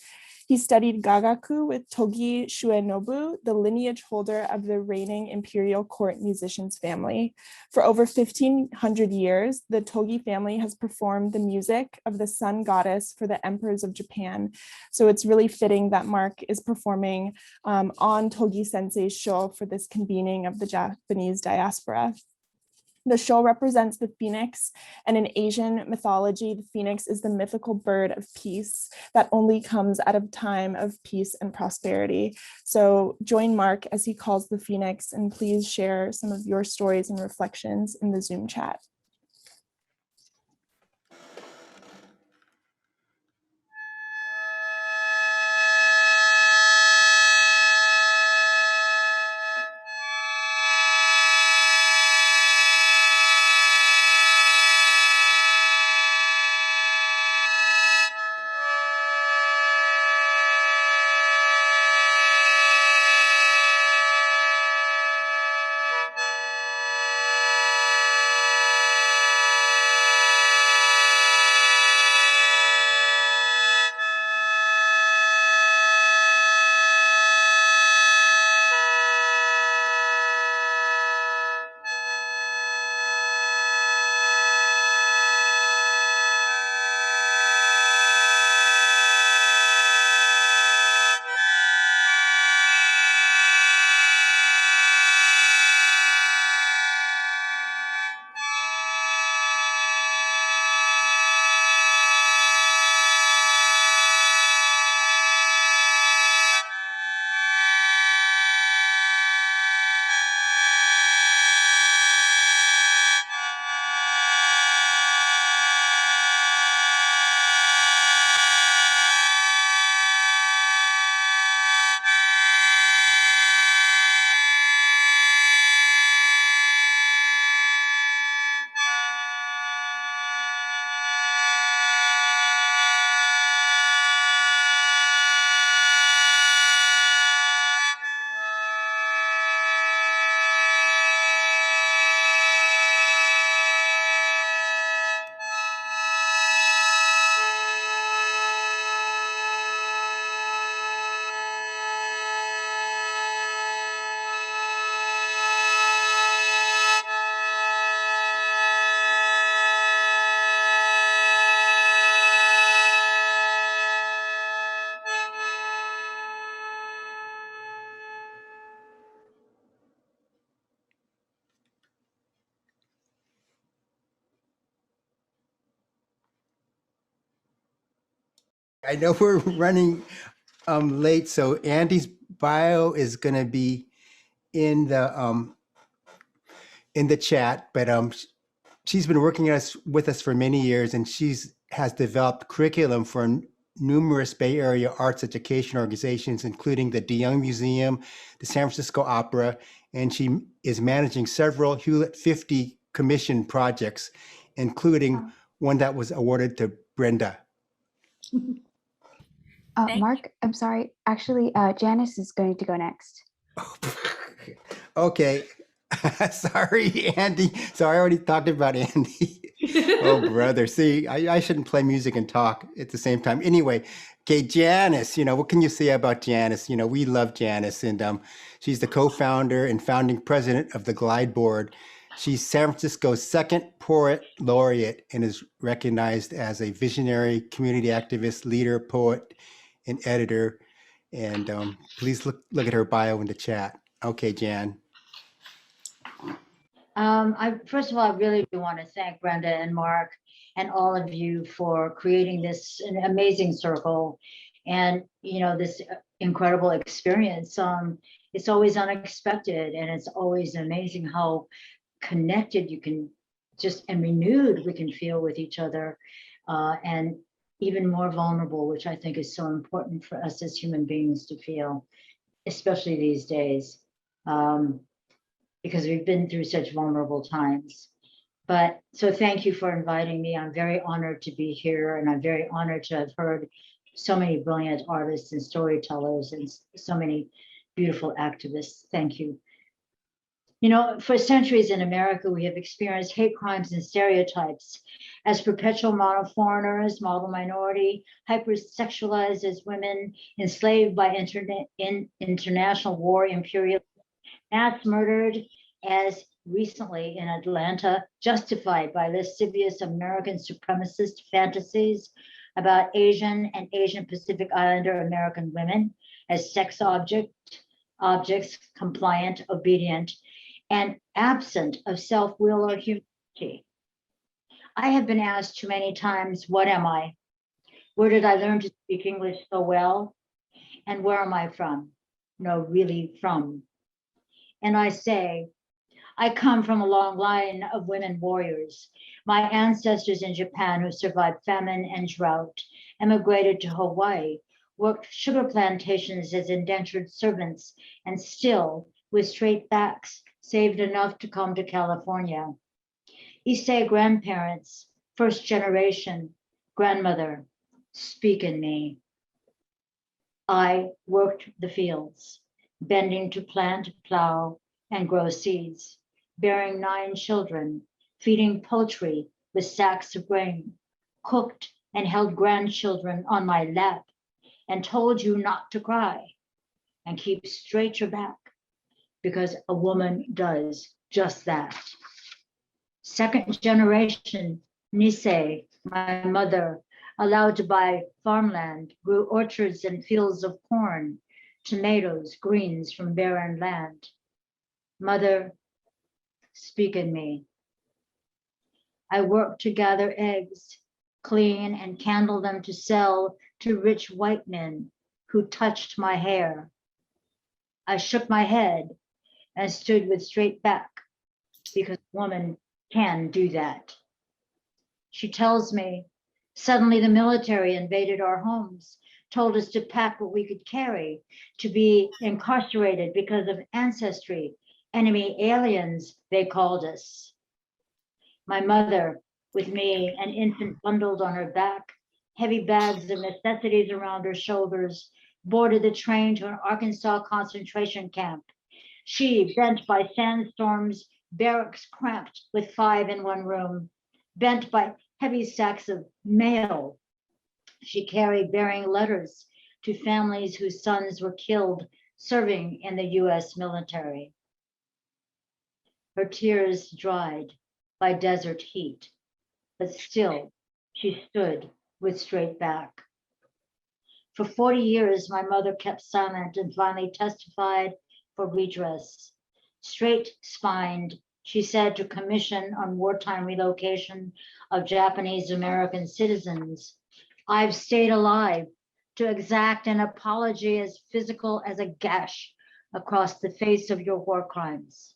He studied gagaku with Togi Shuenobu, the lineage holder of the reigning imperial court musicians family. For over 1,500 years, the Togi family has performed the music of the sun goddess for the emperors of Japan. So it's really fitting that Mark is performing on Togi Sensei's show for this convening of the Japanese diaspora. The show represents the phoenix, and in Asian mythology, the phoenix is the mythical bird of peace that only comes out of time of peace and prosperity. So join Mark as he calls the phoenix, and please share some of your stories and reflections in the Zoom chat. I know we're running late, so Andy's bio is going to be in the chat, but she's been working with us for many years, and has developed curriculum for numerous Bay Area arts education organizations, including the DeYoung Museum, the San Francisco Opera, and she is managing several Hewlett 50 commission projects, including one that was awarded to Brenda. Mark, I'm sorry. Actually, Janice is going to go next. Okay. Sorry, Andy. So I already talked about Andy. Oh, brother. See, I shouldn't play music and talk at the same time. Anyway, okay, Janice, what can you say about Janice? We love Janice, and she's the co-founder and founding president of the Glide Board. She's San Francisco's second poet laureate and is recognized as a visionary community activist, leader, poet, and editor. And please look at her bio in the chat. Okay, Jan. First of all, I really do want to thank Brenda and Mark and all of you for creating this amazing circle and this incredible experience. It's always unexpected, and it's always amazing how connected you can and renewed we can feel with each other, and even more vulnerable, which I think is so important for us as human beings to feel, especially these days. Because we've been through such vulnerable times. But so thank you for inviting me. I'm very honored to be here, and I'm very honored to have heard so many brilliant artists and storytellers and so many beautiful activists. Thank you. For centuries in America, we have experienced hate crimes and stereotypes as perpetual model foreigners, model minority, hypersexualized as women, enslaved by international war, imperial, mass murdered as recently in Atlanta, justified by lascivious American supremacist fantasies about Asian and Asian Pacific Islander American women as sex objects, compliant, obedient, and absent of self-will or humanity. I have been asked too many times, what am I? Where did I learn to speak English so well? And where am I from? No, really from. And I say, I come from a long line of women warriors. My ancestors in Japan who survived famine and drought, emigrated to Hawaii, worked sugar plantations as indentured servants, and still, with straight backs, saved enough to come to California. Issei grandparents, first generation, grandmother, speak in me. I worked the fields, bending to plant, plow, and grow seeds, bearing 9 children, feeding poultry with sacks of grain, cooked and held grandchildren on my lap, and told you not to cry and keep straight your back, because a woman does just that. Second generation, Nisei, my mother, allowed to buy farmland, grew orchards and fields of corn, tomatoes, greens from barren land. Mother, speak in me. I worked to gather eggs, clean and candle them to sell to rich white men who touched my hair. I shook my head and stood with straight back, because a woman can do that. She tells me, suddenly the military invaded our homes, told us to pack what we could carry, to be incarcerated because of ancestry, enemy aliens, they called us. My mother, with me, an infant bundled on her back, heavy bags of necessities around her shoulders, boarded the train to an Arkansas concentration camp. She, bent by sandstorms, barracks cramped with 5 in one room, bent by heavy sacks of mail she carried, bearing letters to families whose sons were killed serving in the US military. Her tears dried by desert heat, but still she stood with straight back. For 40 years, my mother kept silent and finally testified for redress. Straight-spined, she said to Commission on Wartime Relocation of Japanese American Citizens, I've stayed alive to exact an apology as physical as a gash across the face of your war crimes.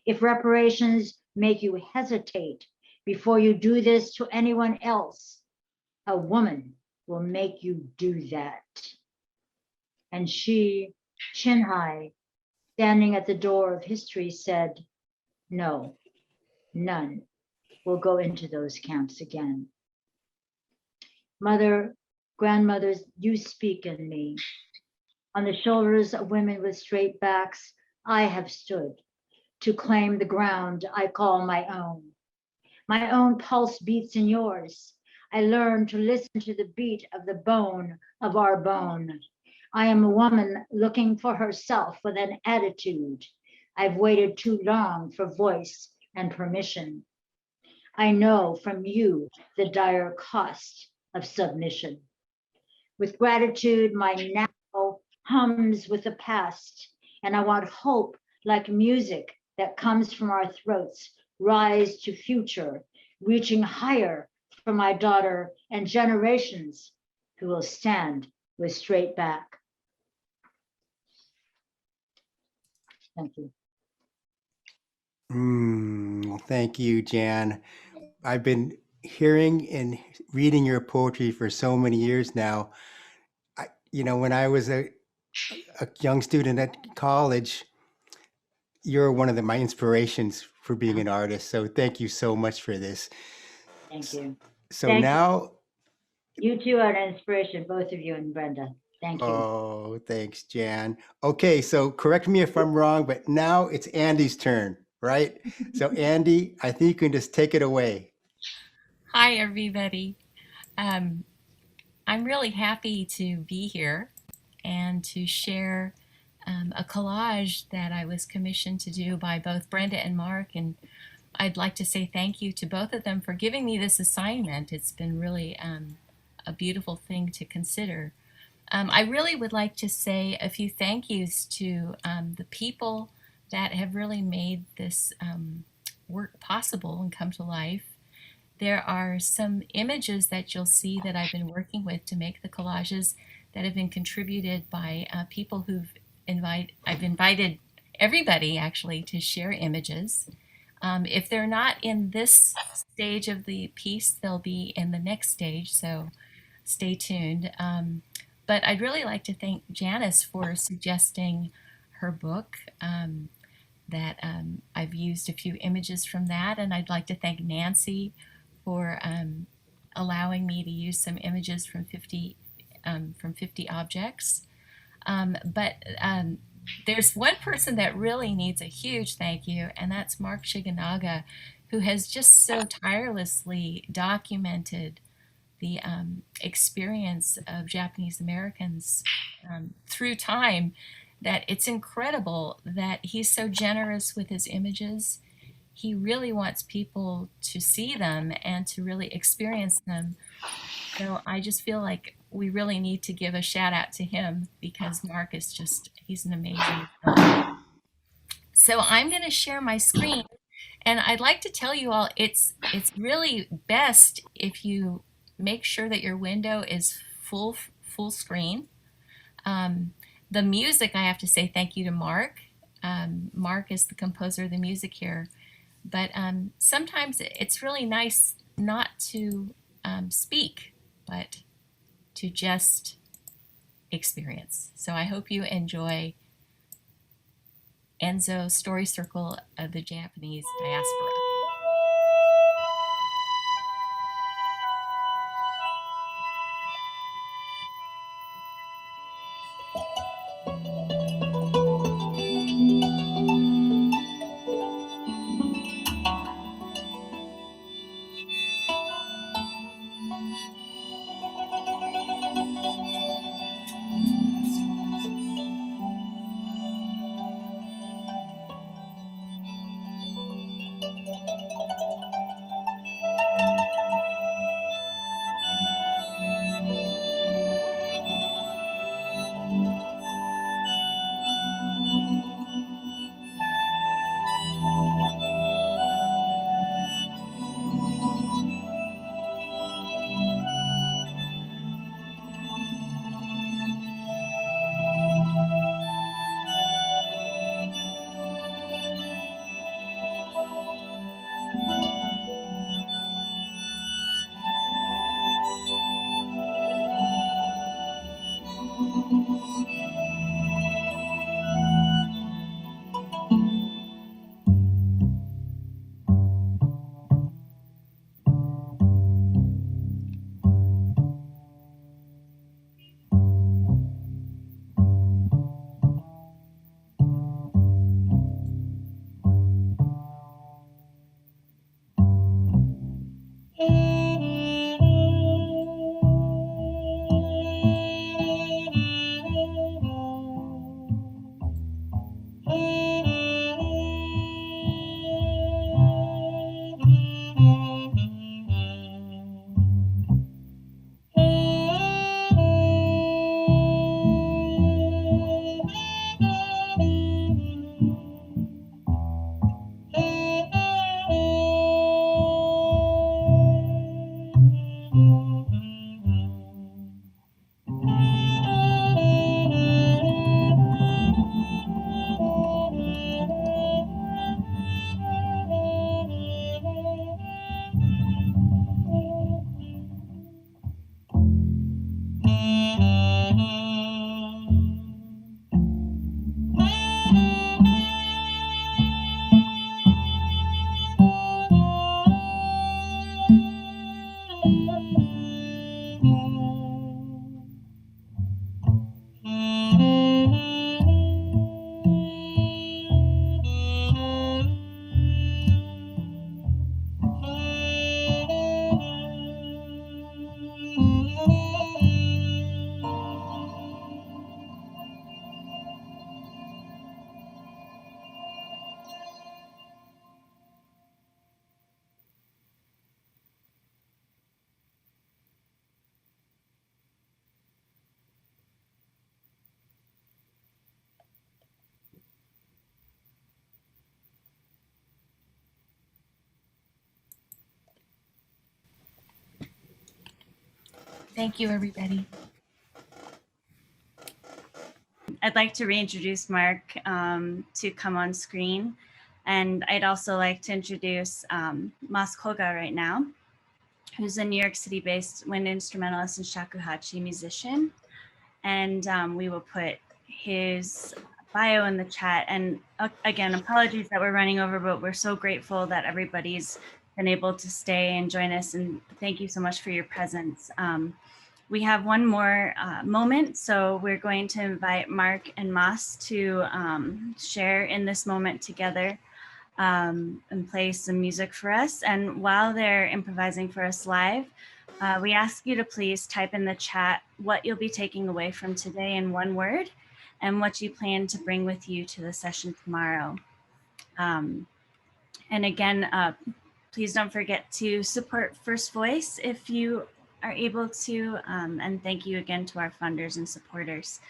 If reparations make you hesitate before you do this to anyone else, a woman will make you do that. And she, chin high, standing at the door of history, said, no, none will go into those camps again. Mother, grandmothers, you speak in me. On the shoulders of women with straight backs, I have stood to claim the ground I call my own. My own pulse beats in yours. I learned to listen to the beat of the bone of our bone. I am a woman looking for herself with an attitude. I've waited too long for voice and permission. I know from you the dire cost of submission. With gratitude, my now hums with the past, and I want hope like music that comes from our throats, rise to future, reaching higher for my daughter and generations who will stand with straight back. Thank you. Thank you, Jan. I've been hearing and reading your poetry for so many years now. When I was a young student at college, you're one of my inspirations for being an artist. So thank you so much for this. Thank you. So Thank now, you two are an inspiration, both of you and Brenda. Thank you. Oh, thanks, Jan. Okay, so correct me if I'm wrong, but now it's Andy's turn, right? So Andy, I think you can just take it away. Hi, everybody. I'm really happy to be here and to share a collage that I was commissioned to do by both Brenda and Mark. And I'd like to say thank you to both of them for giving me this assignment. It's been really a beautiful thing to consider. I really would like to say a few thank yous to the people that have really made this work possible and come to life. There are some images that you'll see that I've been working with to make the collages that have been contributed by people I've invited everybody actually to share images. If they're not in this stage of the piece, they'll be in the next stage, so stay tuned. But I'd really like to thank Janice for suggesting her book. I've used a few images from that, and I'd like to thank Nancy for allowing me to use some images from 50 objects. But there's one person that really needs a huge thank you, and that's Mark Shiganaga, who has just so tirelessly documented the experience of Japanese Americans through time, that it's incredible that he's so generous with his images. He really wants people to see them and to really experience them. So I just feel like we really need to give a shout out to him, because Mark is he's an amazing film. So I'm going to share my screen, and I'd like to tell you all, it's really best if you make sure that your window is full screen. The music, I have to say thank you to Mark. Mark is the composer of the music here. But sometimes it's really nice not to speak, but to just experience. So I hope you enjoy Enzo Story Circle of the Japanese Diaspora. Thank you, everybody. I'd like to reintroduce Mark to come on screen. And I'd also like to introduce Mas Koga right now, who's a New York City-based wind instrumentalist and shakuhachi musician. And we will put his bio in the chat. And again, apologies that we're running over, but we're so grateful that everybody's been able to stay and join us. And thank you so much for your presence. We have one more moment, so we're going to invite Mark and Mas to share in this moment together and play some music for us. And while they're improvising for us live, we ask you to please type in the chat what you'll be taking away from today in one word and what you plan to bring with you to the session tomorrow. And again, please don't forget to support First Voice if you are able to, and thank you again to our funders and supporters.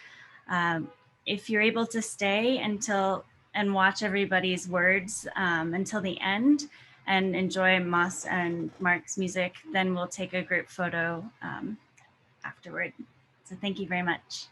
If you're able to stay until and watch everybody's words until the end and enjoy Mas and Mark's music, then we'll take a group photo afterward. So thank you very much.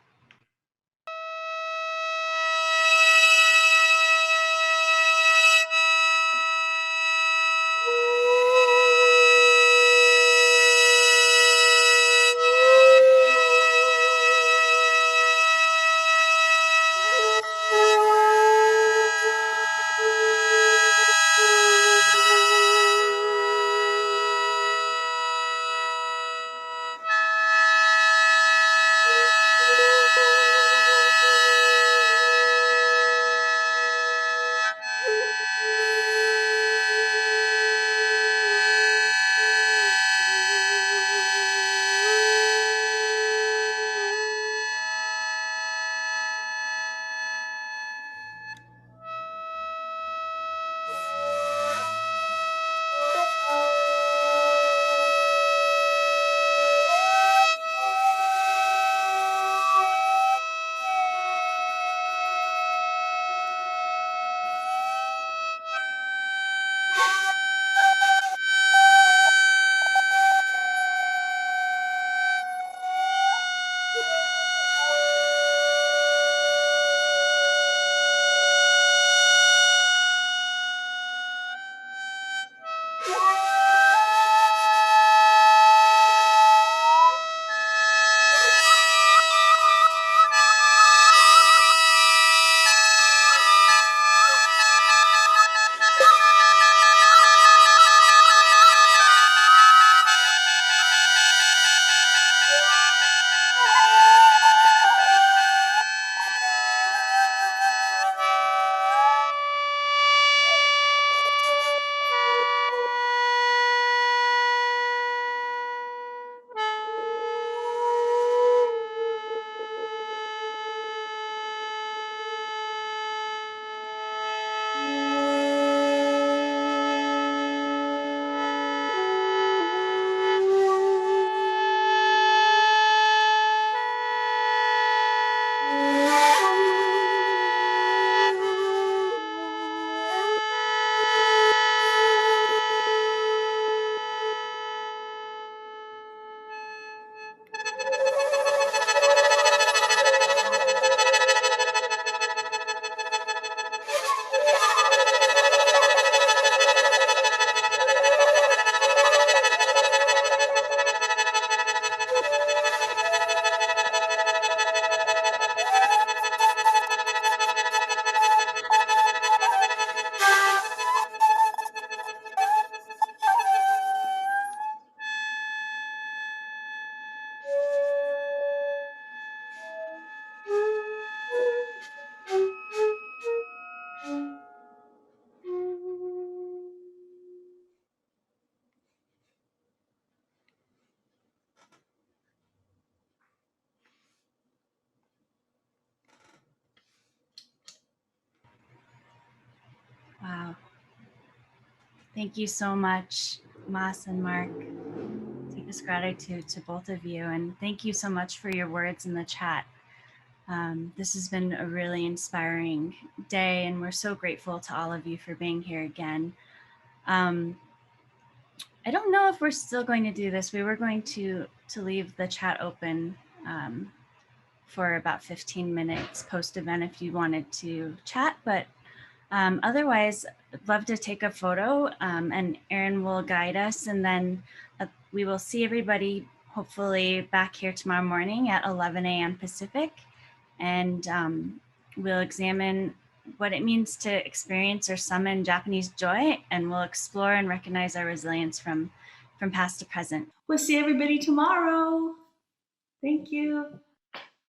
Wow. Thank you so much, Mas and Mark. Deepest gratitude to both of you. And thank you so much for your words in the chat. This has been a really inspiring day, and we're so grateful to all of you for being here again. I don't know if we're still going to do this. We were going to leave the chat open for about 15 minutes post-event if you wanted to chat, but otherwise, I'd love to take a photo and Erin will guide us, and then we will see everybody hopefully back here tomorrow morning at 11 a.m. Pacific, and we'll examine what it means to experience or summon Japanese joy, and we'll explore and recognize our resilience from past to present. We'll see everybody tomorrow. Thank you.